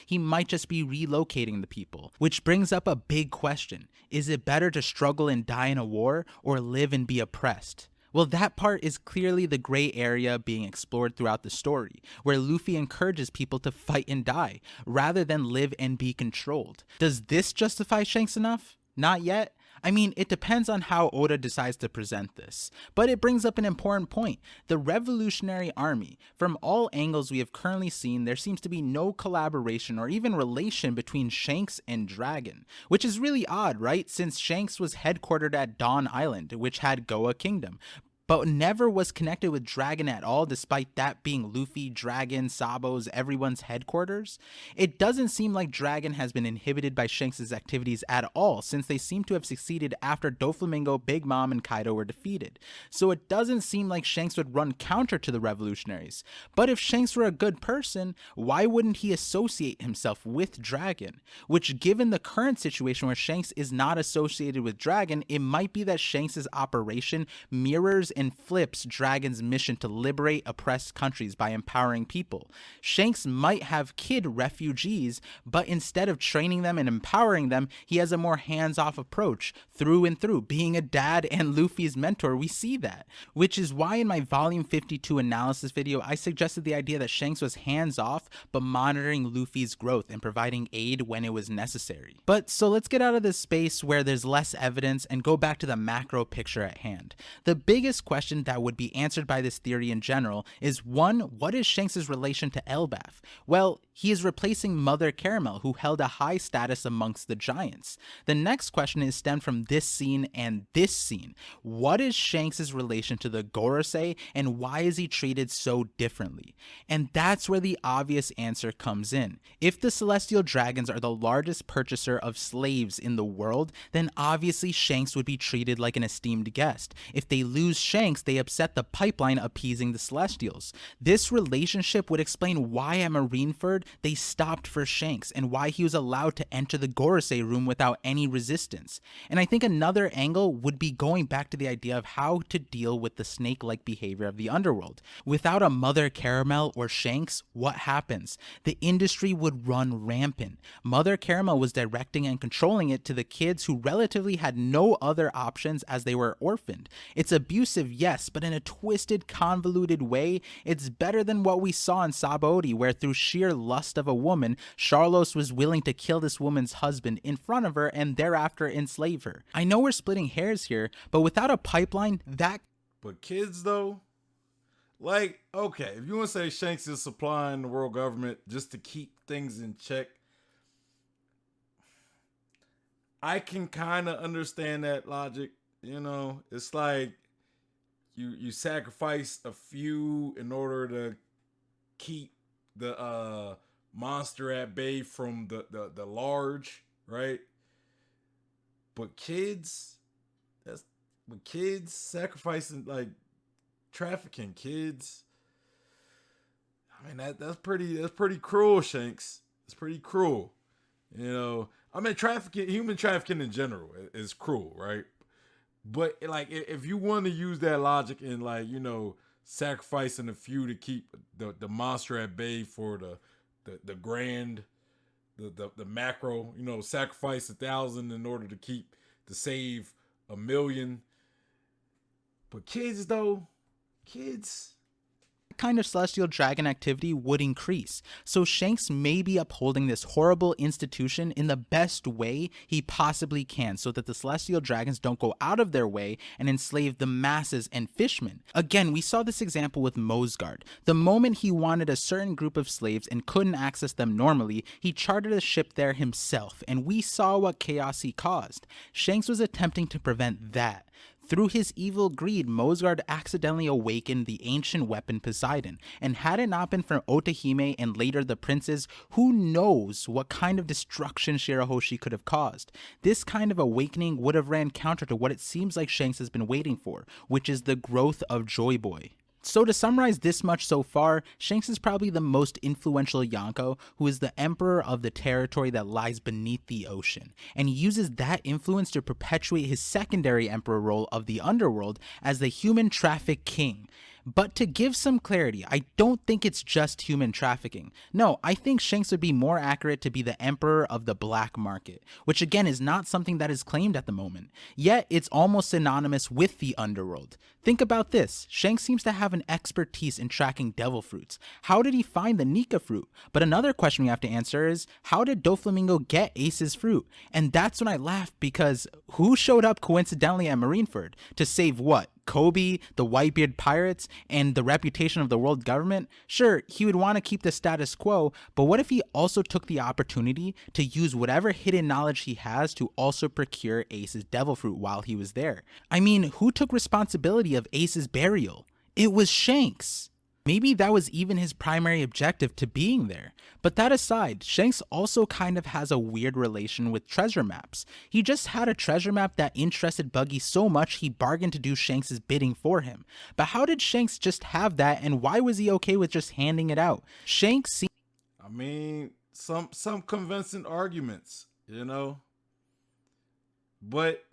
he might just be relocating the people. Which brings up a big question. Is it better to struggle and die in a war, or live and be oppressed? Well, that part is clearly the gray area being explored throughout the story, where Luffy encourages people to fight and die, rather than live and be controlled. Does this justify Shanks enough? Not yet. I mean, it depends on how Oda decides to present this. But it brings up an important point. The Revolutionary Army. From all angles we have currently seen, there seems to be no collaboration or even relation between Shanks and Dragon. Which is really odd, right? Since Shanks was headquartered at Dawn Island, which had Goa Kingdom, but never was connected with Dragon at all, despite that being Luffy, Dragon, Sabo's, everyone's headquarters. It doesn't seem like Dragon has been inhibited by Shanks' activities at all, since they seem to have succeeded after Doflamingo, Big Mom, and Kaido were defeated. So it doesn't seem like Shanks would run counter to the revolutionaries. But if Shanks were a good person, why wouldn't he associate himself with Dragon? Which, given the current situation where Shanks is not associated with Dragon, it might be that Shanks' operation mirrors and flips Dragon's mission to liberate oppressed countries by empowering people. Shanks might have kid refugees, but instead of training them and empowering them, he has a more hands-off approach through and through. Being a dad and Luffy's mentor, we see that. Which is why in my Volume 52 analysis video, I suggested the idea that Shanks was hands-off, but monitoring Luffy's growth and providing aid when it was necessary. But so let's get out of this space where there's less evidence and go back to the macro picture at hand. The biggest question that would be answered by this theory in general is, one, what is Shanks' relation to Elbaf? Well, he is replacing Mother Caramel, who held a high status amongst the giants. The next question is stemmed from this scene and this scene. What is Shanks' relation to the Gorosei, and why is he treated so differently? And that's where the obvious answer comes in. If the Celestial Dragons are the largest purchaser of slaves in the world, then obviously Shanks would be treated like an esteemed guest. If they lose Shanks, they upset the pipeline appeasing the Celestials. This relationship would explain why at Marineford they stopped for Shanks and why he was allowed to enter the Gorosei room without any resistance. And I think another angle would be going back to the idea of how to deal with the snake-like behavior of the underworld. Without a Mother Caramel or Shanks, what happens? The industry would run rampant. Mother Caramel was directing and controlling it to the kids who relatively had no other options as they were orphaned. It's abusive offensive, yes, but in a twisted, convoluted way, it's better than what we saw in Sabaody, where through sheer lust of a woman, Charlos was willing to kill this woman's husband in front of her and thereafter enslave her. I know we're splitting hairs here, but without a pipeline, that... But kids, though, like, okay, if you want to say Shanks is supplying the world government just to keep things in check, I can kind of understand that logic. You know, it's like you sacrifice a few in order to keep the monster at bay from the large, right? But kids, kids sacrificing, like, trafficking kids. I mean, that's pretty cruel, Shanks. It's pretty cruel. You know, I mean, human trafficking in general is cruel, right? But like, if you want to use that logic in, like, you know, sacrificing a few to keep the monster at bay for the grand, the macro, you know, sacrifice 1,000 in order to save 1,000,000. But kids, though, kids. kind of celestial dragon activity would increase. So Shanks may be upholding this horrible institution in the best way he possibly can so that the celestial dragons don't go out of their way and enslave the masses and fishmen. Again, we saw this example with Mosgard. The moment he wanted a certain group of slaves and couldn't access them normally, he chartered a ship there himself, and we saw what chaos he caused. Shanks was attempting to prevent that. Through his evil greed, Mosgard accidentally awakened the ancient weapon Poseidon, and had it not been for Otahime and later the princes, who knows what kind of destruction Shirahoshi could have caused. This kind of awakening would have ran counter to what it seems like Shanks has been waiting for, which is the growth of Joy Boy. So to summarize this much so far, Shanks is probably the most influential Yonko, who is the emperor of the territory that lies beneath the ocean, and he uses that influence to perpetuate his secondary emperor role of the underworld as the human traffic king. But to give some clarity, I don't think it's just human trafficking. No, I think Shanks would be more accurate to be the emperor of the black market, which again is not something that is claimed at the moment. Yet it's almost synonymous with the underworld. Think about this. Shanks seems to have an expertise in tracking devil fruits. How did he find the Nika fruit? But another question we have to answer is, how did Doflamingo get Ace's fruit? And that's when I laughed, because who showed up coincidentally at Marineford? To save what? Kobe, the Whitebeard pirates, and the reputation of the world government? Sure, he would want to keep the status quo, but what if he also took the opportunity to use whatever hidden knowledge he has to also procure Ace's devil fruit while he was there? I mean, who took responsibility of Ace's burial? It was Shanks. Maybe that was even his primary objective to being there. But that aside, Shanks also kind of has a weird relation with treasure maps. He just had a treasure map that interested Buggy so much he bargained to do Shanks' bidding for him. But how did Shanks just have that, and why was he okay with just handing it out? I mean, some convincing arguments, you know? But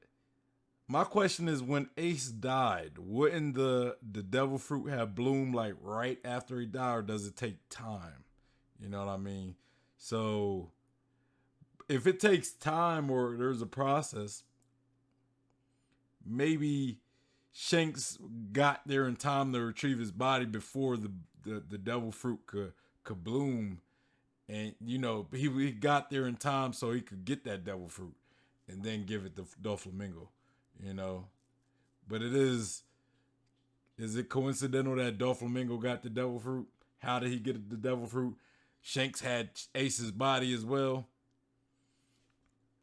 my question is, when Ace died, wouldn't the devil fruit have bloomed like right after he died, or does it take time? You know what I mean? So if it takes time or there's a process, maybe Shanks got there in time to retrieve his body before the devil fruit could bloom. And, you know, he got there in time so he could get that devil fruit and then give it to Doflamingo. You know, but is it coincidental that Doflamingo got the devil fruit? How did he get the devil fruit? Shanks had Ace's body as well.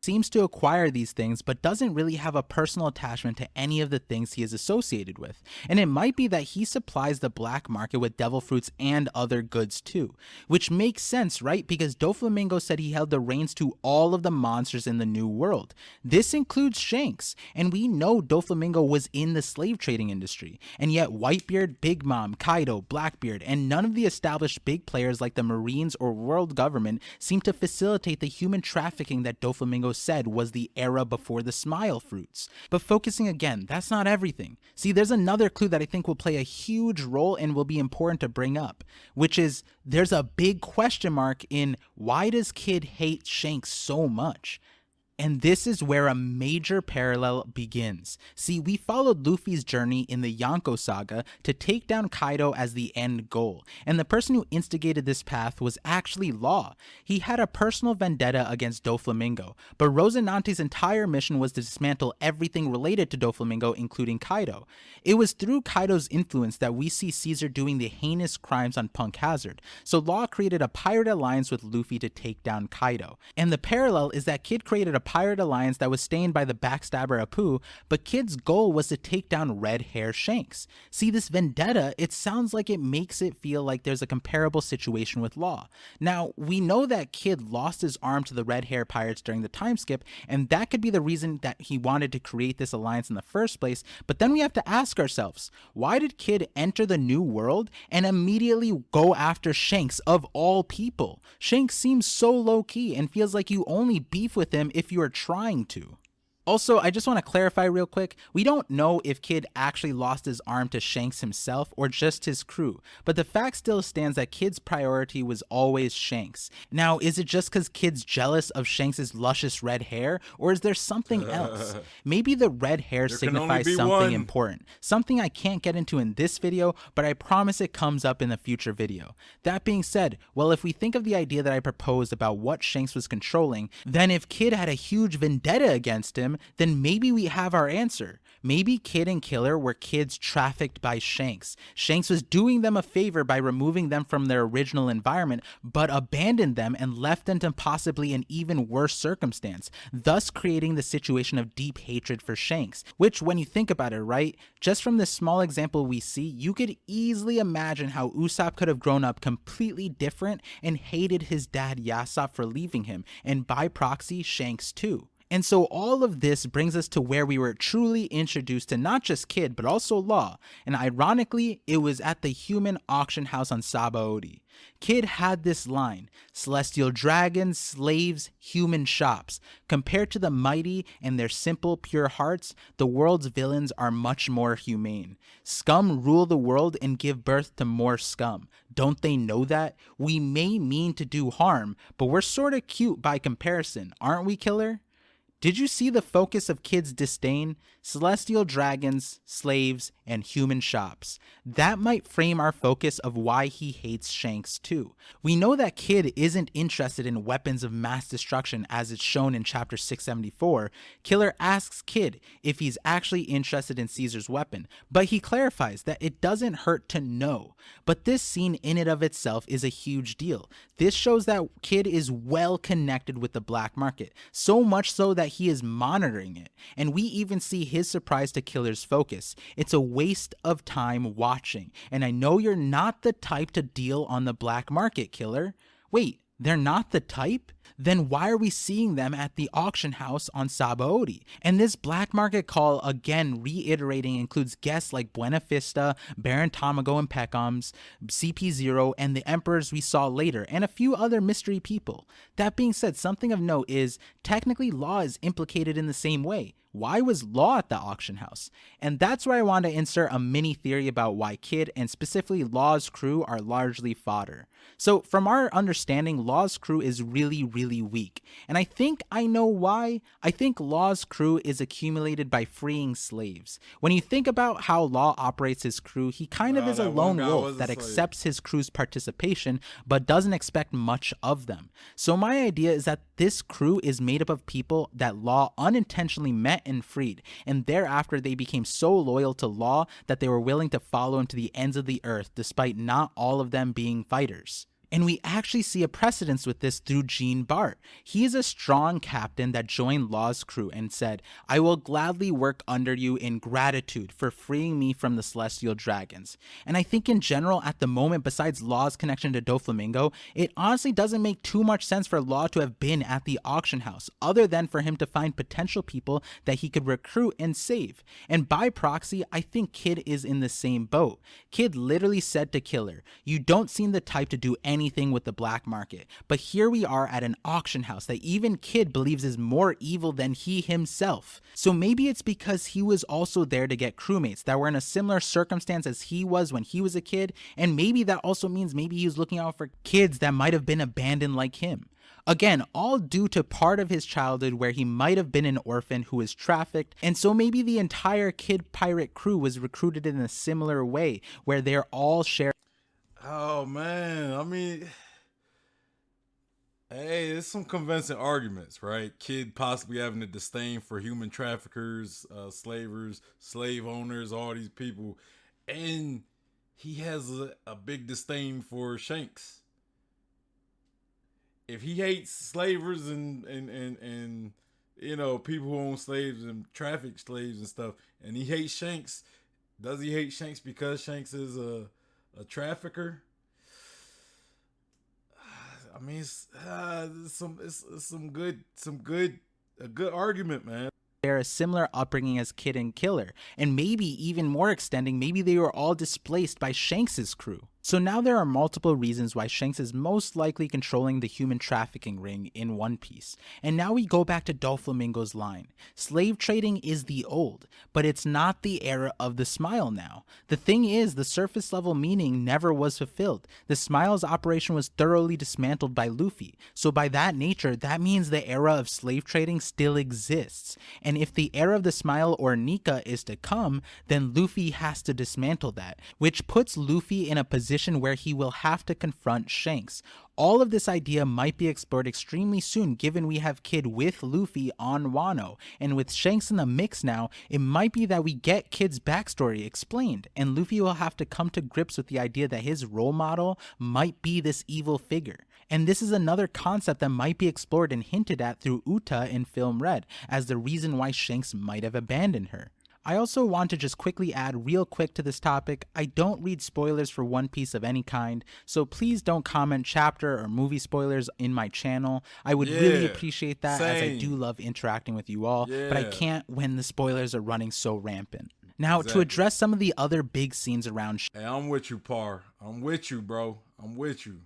Seems to acquire these things but doesn't really have a personal attachment to any of the things he is associated with. And it might be that he supplies the black market with devil fruits and other goods too, which makes sense, right? Because Doflamingo said he held the reins to all of the monsters in the new world. This includes Shanks, and we know Doflamingo was in the slave trading industry, and yet Whitebeard, Big Mom, Kaido, Blackbeard, and none of the established big players like the Marines or world government seem to facilitate the human trafficking that Doflamingo said was the era before the smile fruits. But focusing again, that's not everything. See, there's another clue that I think will play a huge role and will be important to bring up, which is there's a big question mark in why does Kid hate Shanks so much? And this is where a major parallel begins. See, we followed Luffy's journey in the Yonko saga to take down Kaido as the end goal, and the person who instigated this path was actually Law. He had a personal vendetta against Doflamingo, but Rosinante's entire mission was to dismantle everything related to Doflamingo, including Kaido. It was through Kaido's influence that we see Caesar doing the heinous crimes on Punk Hazard, so Law created a pirate alliance with Luffy to take down Kaido. And the parallel is that Kid created a pirate alliance that was stained by the backstabber Apu, but Kid's goal was to take down Red Hair Shanks. See, this vendetta, it sounds like it makes it feel like there's a comparable situation with Law. Now, we know that Kid lost his arm to the Red Hair Pirates during the time skip, and that could be the reason that he wanted to create this alliance in the first place, but then we have to ask ourselves, why did Kid enter the New World and immediately go after Shanks of all people? Shanks seems so low-key and feels like you only beef with him if you are trying to. Also, I just want to clarify real quick, we don't know if Kid actually lost his arm to Shanks himself or just his crew, but the fact still stands that Kid's priority was always Shanks. Now, is it just because Kid's jealous of Shanks' luscious red hair, or is there something else? Maybe the red hair signifies something important, something I can't get into in this video, but I promise it comes up in a future video. That being said, well, if we think of the idea that I proposed about what Shanks was controlling, then if Kid had a huge vendetta against him, then maybe we have our answer. Maybe Kid and Killer were kids trafficked by Shanks. Shanks was doing them a favor by removing them from their original environment, but abandoned them and left them to possibly an even worse circumstance, thus creating the situation of deep hatred for Shanks, which when you think about it, right, just from this small example we see, you could easily imagine how Usopp could have grown up completely different and hated his dad Yasopp for leaving him, and by proxy, Shanks too. And so all of this brings us to where we were truly introduced to not just Kid, but also Law. And ironically, it was at the human auction house on Sabaody. Kid had this line, "Celestial dragons, slaves, human shops. Compared to the mighty and their simple, pure hearts, the world's villains are much more humane. Scum rule the world and give birth to more scum. Don't they know that? We may mean to do harm, but we're sorta cute by comparison, aren't we, Killer?" Did you see the focus of Kid's disdain? Celestial dragons, slaves, and human shops. That might frame our focus of why he hates Shanks too. We know that Kid isn't interested in weapons of mass destruction as it's shown in chapter 674. Killer asks Kid if he's actually interested in Caesar's weapon, but he clarifies that it doesn't hurt to know. But this scene in and of itself is a huge deal. This shows that Kid is well connected with the black market, so much so that he is monitoring it, and we even see his surprise to Killer's focus. It's a waste of time watching, and I know you're not the type to deal on the black market, Killer. Wait, they're not the type? Then why are we seeing them at the auction house on Sabaody? And this black market call, again reiterating, includes guests like Buena Vista, Baron Tamago and Peckham's, CP0, and the emperors we saw later, and a few other mystery people. That being said, something of note is, technically Law is implicated in the same way. Why was Law at the auction house? And that's where I want to insert a mini theory about why Kid, and specifically Law's crew, are largely fodder. So from our understanding, Law's crew is really weak. And I think I know why. I think Law's crew is accumulated by freeing slaves. When you think about how Law operates his crew, he kind of is a lone wolf that accepts his crew's participation, but doesn't expect much of them. So my idea is that this crew is made up of people that Law unintentionally met and freed, and thereafter they became so loyal to Law that they were willing to follow him to the ends of the earth, despite not all of them being fighters. And we actually see a precedence with this through Jean Bart. He is a strong captain that joined Law's crew and said, "I will gladly work under you in gratitude for freeing me from the Celestial Dragons." And I think in general, at the moment, besides Law's connection to Doflamingo, it honestly doesn't make too much sense for Law to have been at the auction house, other than for him to find potential people that he could recruit and save. And by proxy, I think Kid is in the same boat. Kid literally said to Killer, "You don't seem the type to do anything anything with the black market. But here we are at an auction house that even Kid believes is more evil than he himself. So maybe it's because he was also there to get crewmates that were in a similar circumstance as he was when he was a kid, and maybe that also means maybe he was looking out for kids that might have been abandoned like him. Again, all due to part of his childhood where he might have been an orphan who was trafficked, and so maybe the entire Kid Pirate crew was recruited in a similar way where they're all sharing. Oh man, I mean, hey, there's some convincing arguments, right? Kid possibly having a disdain for human traffickers, slavers, slave owners, all these people, and he has a big disdain for Shanks. If he hates slavers and people who own slaves and traffic slaves and stuff, and he hates Shanks, does he hate Shanks because Shanks is a trafficker? I mean, it's a good argument, man. A similar upbringing as Kid and Killer, and maybe even more extending, maybe they were all displaced by Shanks's crew. So now there are multiple reasons why Shanks is most likely controlling the human trafficking ring in One Piece. And now we go back to Doflamingo's line. Slave trading is the old, but it's not the era of the smile now. The thing is, the surface level meaning never was fulfilled. The smile's operation was thoroughly dismantled by Luffy. So by that nature, that means the era of slave trading still exists. And if the era of the smile or Nika is to come, then Luffy has to dismantle that, which puts Luffy in a position where he will have to confront Shanks. All of this idea might be explored extremely soon given we have Kid with Luffy on Wano, and with Shanks in the mix now, it might be that we get Kid's backstory explained, and Luffy will have to come to grips with the idea that his role model might be this evil figure. And this is another concept that might be explored and hinted at through Uta in Film Red as the reason why Shanks might have abandoned her. I also want to just quickly add real quick to this topic, I don't read spoilers for One Piece of any kind, so please don't comment chapter or movie spoilers in my channel. I would really appreciate that, as I do love interacting with you all, but I can't when the spoilers are running so rampant. Now, to address some of the other big scenes around Hey, I'm with you, Par. I'm with you, bro. I'm with you.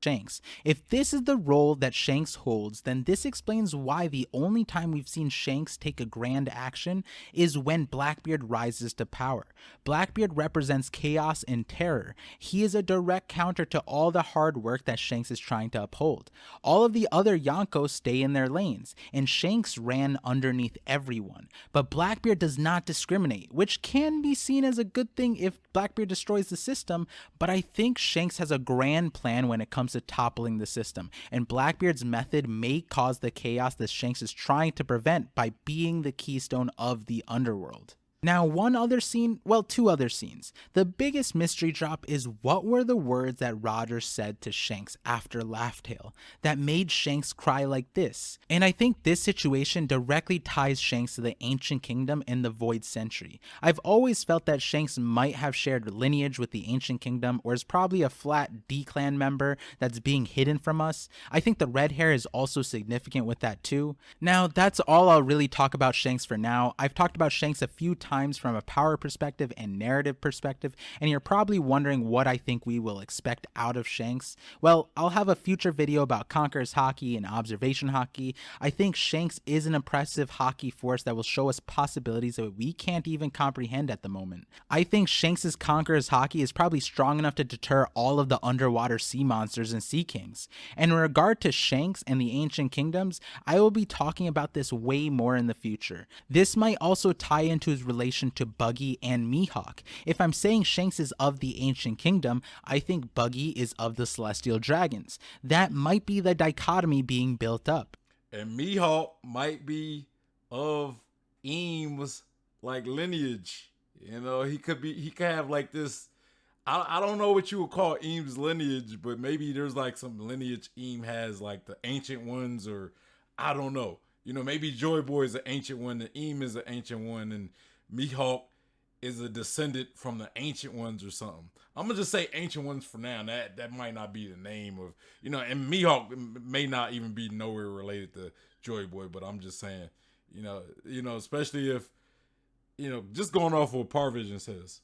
Shanks. If this is the role that Shanks holds, then this explains why the only time we've seen Shanks take a grand action is when Blackbeard rises to power. Blackbeard represents chaos and terror. He is a direct counter to all the hard work that Shanks is trying to uphold. All of the other Yonkos stay in their lanes, and Shanks ran underneath everyone. But Blackbeard does not discriminate, which can be seen as a good thing if Blackbeard destroys the system, but I think Shanks has a grand plan when it comes to toppling the system, and Blackbeard's method may cause the chaos that Shanks is trying to prevent by being the keystone of the underworld. Now, two other scenes. The biggest mystery drop is what were the words that Roger said to Shanks after Laugh Tale that made Shanks cry like this? And I think this situation directly ties Shanks to the Ancient Kingdom and the Void Century. I've always felt that Shanks might have shared lineage with the Ancient Kingdom, or is probably a flat D-clan member that's being hidden from us. I think the red hair is also significant with that too. Now, that's all I'll really talk about Shanks for now. I've talked about Shanks a few times from a power perspective and narrative perspective, and you're probably wondering what I think we will expect out of Shanks. Well, I'll have a future video about Conqueror's Haki and Observation Haki. I think Shanks is an impressive Haki force that will show us possibilities that we can't even comprehend at the moment. I think Shanks' Conqueror's Haki is probably strong enough to deter all of the underwater sea monsters and sea kings. And in regard to Shanks and the Ancient Kingdoms, I will be talking about this way more in the future. This might also tie into his relation to Buggy and Mihawk. If I'm saying Shanks is of the Ancient Kingdom, I think Buggy is of the Celestial Dragons. That might be the dichotomy being built up. And Mihawk might be of Eames like lineage. You know, he could have like this. I don't know what you would call Eames lineage, but maybe there's like some lineage Eames has, like the ancient ones, or I don't know. You know, maybe Joy Boy is an ancient one, and Eames is an ancient one, and Mihawk is a descendant from the ancient ones or something. I'm gonna just say ancient ones for now. That might not be the name of, and Mihawk may not even be nowhere related to Joy Boy, but I'm just saying, especially if, just going off what Parvision says.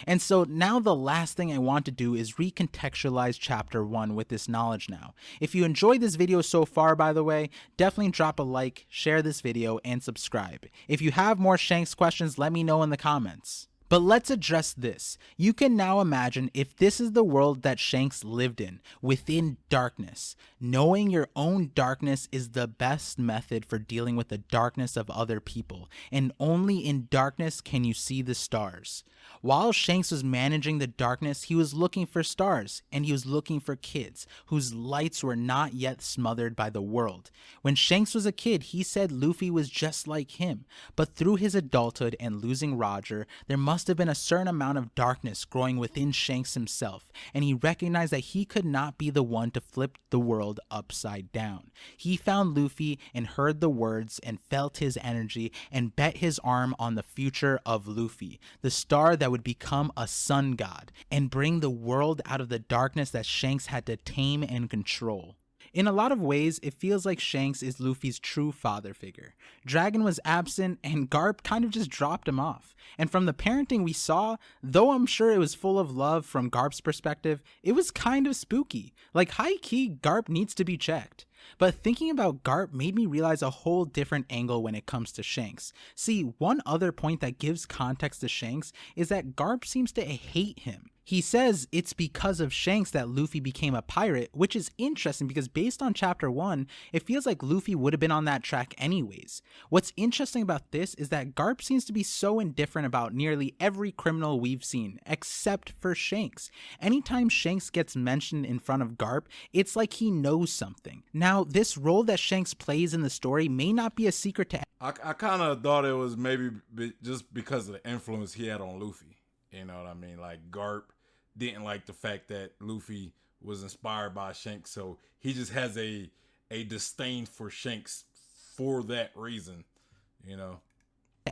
And so now the last thing I want to do is recontextualize chapter 1 with this knowledge now. If you enjoyed this video so far, by the way, definitely drop a like, share this video, and subscribe. If you have more Shanks questions, let me know in the comments. But let's address this. You can now imagine if this is the world that Shanks lived in, within darkness. Knowing your own darkness is the best method for dealing with the darkness of other people, and only in darkness can you see the stars. While Shanks was managing the darkness, he was looking for stars, and he was looking for kids whose lights were not yet smothered by the world. When Shanks was a kid, he said Luffy was just like him, but through his adulthood and losing Roger, there must have been a certain amount of darkness growing within Shanks himself, and he recognized that he could not be the one to flip the world upside down. He found Luffy and heard the words and felt his energy and bet his arm on the future of Luffy, the star that would become a sun god and bring the world out of the darkness that Shanks had to tame and control. In a lot of ways, it feels like Shanks is Luffy's true father figure. Dragon was absent and Garp kind of just dropped him off. And from the parenting we saw, though I'm sure it was full of love from Garp's perspective, it was kind of spooky. Like high-key, Garp needs to be checked. But thinking about Garp made me realize a whole different angle when it comes to Shanks. See, one other point that gives context to Shanks is that Garp seems to hate him. He says it's because of Shanks that Luffy became a pirate, which is interesting because based on chapter 1, it feels like Luffy would have been on that track anyways. What's interesting about this is that Garp seems to be so indifferent about nearly every criminal we've seen, except for Shanks. Anytime Shanks gets mentioned in front of Garp, it's like he knows something. Now, this role that Shanks plays in the story may not be a secret to I kind of thought it was maybe just because of the influence he had on Luffy. You know what I mean? Like Garp didn't like the fact that Luffy was inspired by Shanks, so he just has a disdain for Shanks for that reason, you know.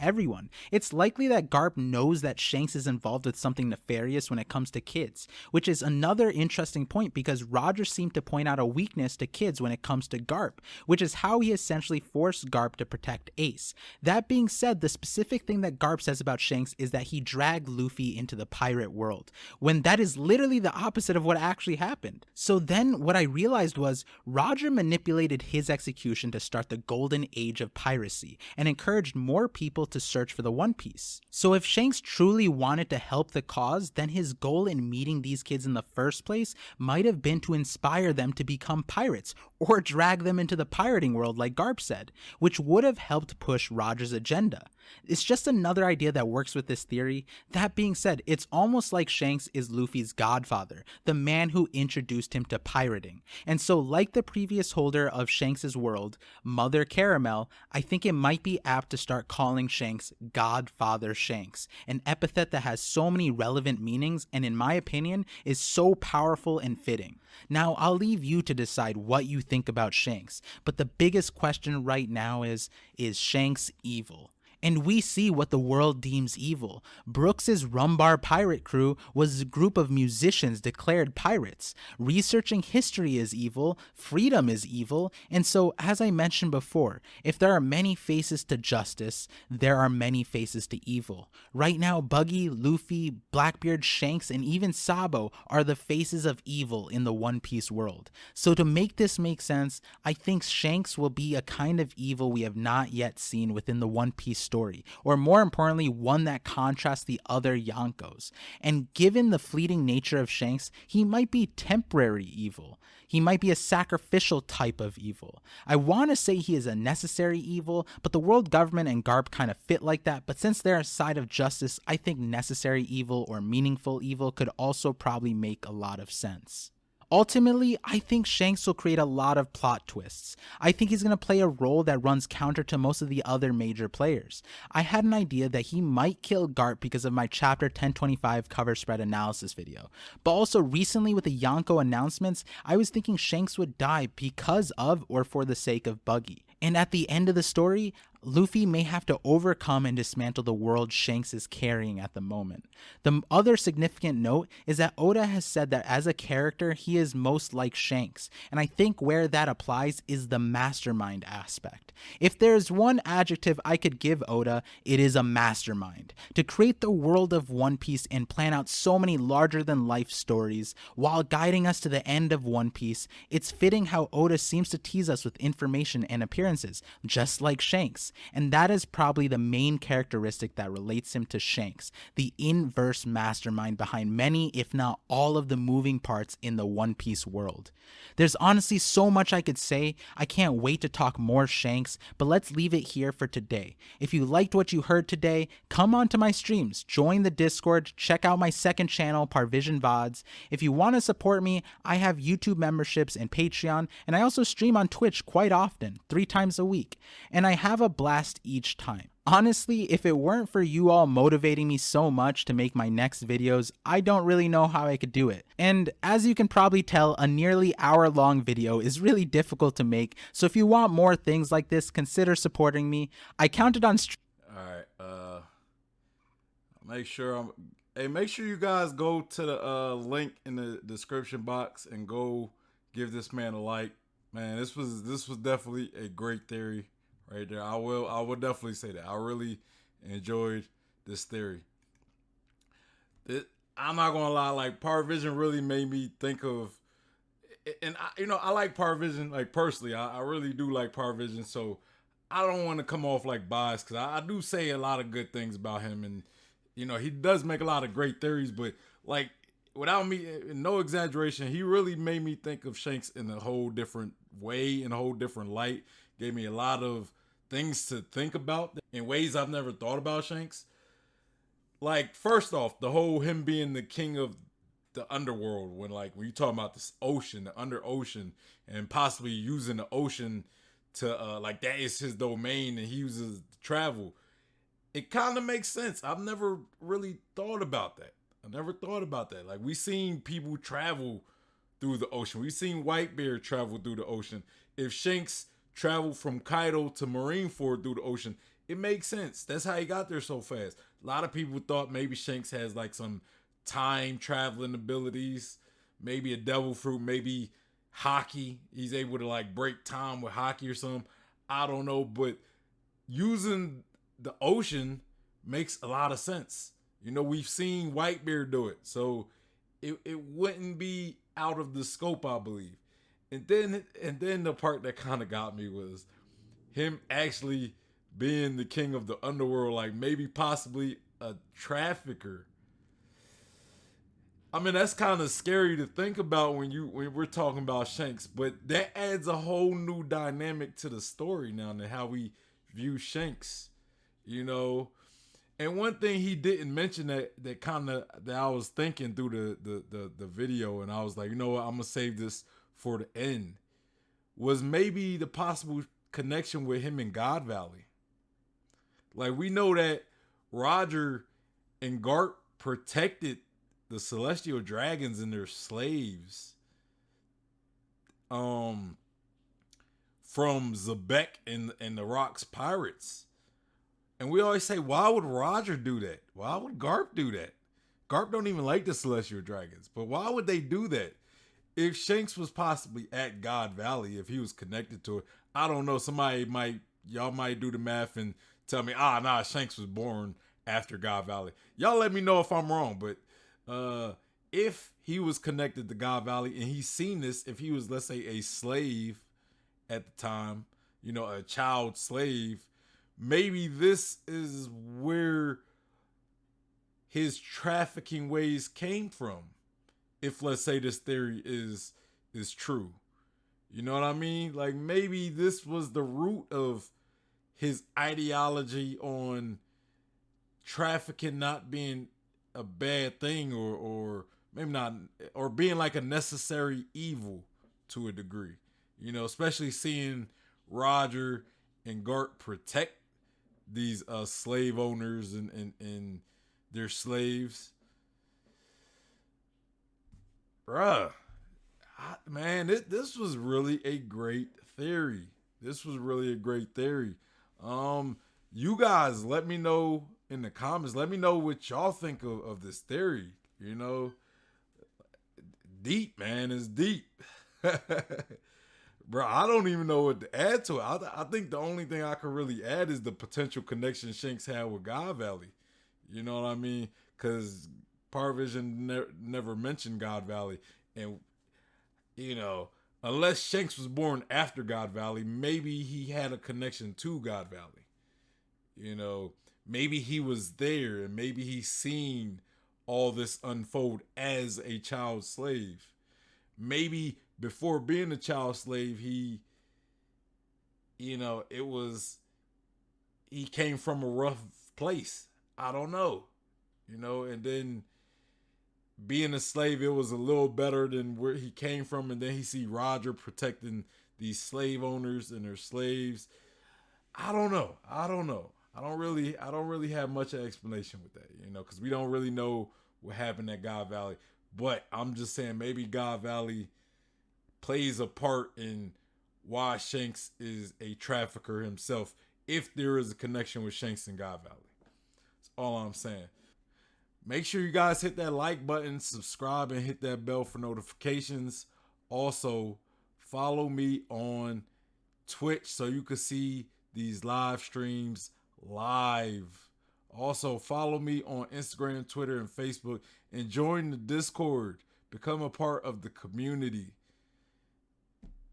everyone. It's likely that Garp knows that Shanks is involved with something nefarious when it comes to kids, which is another interesting point because Roger seemed to point out a weakness to kids when it comes to Garp, which is how he essentially forced Garp to protect Ace. That being said, the specific thing that Garp says about Shanks is that he dragged Luffy into the pirate world, when that is literally the opposite of what actually happened. So then what I realized was Roger manipulated his execution to start the golden age of piracy and encouraged more people to search for the One Piece. So if Shanks truly wanted to help the cause, then his goal in meeting these kids in the first place might have been to inspire them to become pirates or drag them into the pirating world like Garp said, which would have helped push Roger's agenda. It's just another idea that works with this theory. That being said, it's almost like Shanks is Luffy's godfather, the man who introduced him to pirating. And so like the previous holder of Shanks's world, Mother Caramel, I think it might be apt to start calling Shanks Godfather Shanks, an epithet that has so many relevant meanings and in my opinion is so powerful and fitting. Now I'll leave you to decide what you think about Shanks, but the biggest question right now is Shanks evil? And we see what the world deems evil. Brooks's Rumbar pirate crew was a group of musicians declared pirates. Researching history is evil, freedom is evil, and so as I mentioned before, if there are many faces to justice, there are many faces to evil. Right now, Buggy, Luffy, Blackbeard, Shanks, and even Sabo are the faces of evil in the One Piece world. So to make this make sense, I think Shanks will be a kind of evil we have not yet seen within the One Piece story, or more importantly, one that contrasts the other Yonkos. And given the fleeting nature of Shanks, he might be temporary evil. He might be a sacrificial type of evil. I want to say he is a necessary evil, but the world government and Garp kind of fit like that, but since they're a side of justice, I think necessary evil or meaningful evil could also probably make a lot of sense. Ultimately, I think Shanks will create a lot of plot twists. I think he's going to play a role that runs counter to most of the other major players. I had an idea that he might kill Garp because of my chapter 1025 cover spread analysis video. But also recently with the Yonko announcements, I was thinking Shanks would die because of or for the sake of Buggy. And at the end of the story, Luffy may have to overcome and dismantle the world Shanks is carrying at the moment. The other significant note is that Oda has said that as a character, he is most like Shanks, and I think where that applies is the mastermind aspect. If there's one adjective I could give Oda, it is a mastermind. To create the world of One Piece and plan out so many larger-than-life stories while guiding us to the end of One Piece, it's fitting how Oda seems to tease us with information and appearances, just like Shanks. And that is probably the main characteristic that relates him to Shanks, the inverse mastermind behind many, if not all, of the moving parts in the One Piece world. There's honestly so much I could say. I can't wait to talk more Shanks, but let's leave it here for today. If you liked what you heard today, come on to my streams, join the Discord, check out my second channel, Parvision VODs. If you want to support me, I have YouTube memberships and Patreon, and I also stream on Twitch quite often, 3 times a week, and I have a blast each time. Honestly, if it weren't for you all motivating me so much to make my next videos, I don't really know how I could do it. And as you can probably tell, a nearly hour-long video is really difficult to make, so if you want more things like this, consider supporting me. I counted on Alright, make sure make sure you guys go to the link in the description box and go give this man a like. Man, this was definitely a great theory right there. I will definitely say that. I really enjoyed this theory. I'm not gonna lie, like Parvision really made me think of, and I like Parvision, like personally, I really do like Parvision, so I don't want to come off like biased because I do say a lot of good things about him, and he does make a lot of great theories, but like without me, no exaggeration, he really made me think of Shanks in a whole different way, in a whole different light. Gave me a lot of things to think about in ways I've never thought about Shanks. Like, first off, the whole him being the king of the underworld, when you talk about this ocean, the under ocean, and possibly using the ocean to like that is his domain and he uses travel. It kind of makes sense. I've never really thought about that. I never thought about that. Like, we seen people travel through the ocean. We've seen Whitebeard travel through the ocean. If Shanks traveled from Kaido to Marineford through the ocean, it makes sense. That's how he got there so fast. A lot of people thought maybe Shanks has like some time traveling abilities, maybe a devil fruit, maybe hockey. He's able to like break time with hockey or something. I don't know, but using the ocean makes a lot of sense. We've seen Whitebeard do it, so it wouldn't be out of the scope, I believe. And then the part that kind of got me was him actually being the king of the underworld, like maybe possibly a trafficker. I mean, that's kind of scary to think about when we're talking about Shanks, but that adds a whole new dynamic to the story now and how we view Shanks, And one thing he didn't mention that I was thinking through the video, and I was like, you know what, I'm gonna save this for the end, was maybe the possible connection with him in God Valley. Like, we know that Roger and Garp protected the celestial dragons and their slaves from Zebek and the Rock's pirates. And we always say, why would Roger do that? Why would Garp do that? Garp don't even like the celestial dragons, but why would they do that? If Shanks was possibly at God Valley, if he was connected to it, I don't know. Y'all might do the math and tell me, Shanks was born after God Valley. Y'all let me know if I'm wrong, but if he was connected to God Valley and he's seen this, if he was, let's say, a slave at the time, a child slave, maybe this is where his trafficking ways came from. If, let's say, this theory is true. You know what I mean? Like, maybe this was the root of his ideology on trafficking not being a bad thing, or maybe not, or being like a necessary evil to a degree. Especially seeing Roger and Garp protect these slave owners and their slaves. Bruh, man, this was really a great theory. This was really a great theory. You guys, let me know in the comments. Let me know what y'all think of this theory. You know, deep, man. It's deep. Bro, I don't even know what to add to it. I think the only thing I can really add is the potential connection Shanks had with God Valley. You know what I mean? Because Parvision never mentioned God Valley. And, you know, unless Shanks was born after God Valley, maybe he had a connection to God Valley. You know, maybe he was there and maybe he seen all this unfold as a child slave. Maybe before being a child slave, he, you know, it was, he came from a rough place. I don't know, you know, and then being a slave, it was a little better than where he came from. And then he see Roger protecting these slave owners and their slaves. I don't know. I don't know. I don't really have much explanation with that, you know, because we don't really know what happened at God Valley. But I'm just saying maybe God Valley plays a part in why Shanks is a trafficker himself, if there is a connection with Shanks and God Valley. That's all I'm saying. Make sure you guys hit that like button, subscribe, and hit that bell for notifications. Also, follow me on Twitch so you can see these live streams live. Also, follow me on Instagram, Twitter, and Facebook, and join the Discord. Become a part of the community.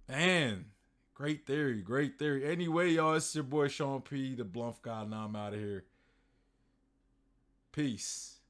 Man, great theory, great theory. Anyway, y'all, it's your boy Sean P, the Bluff guy, and I'm out of here. Peace.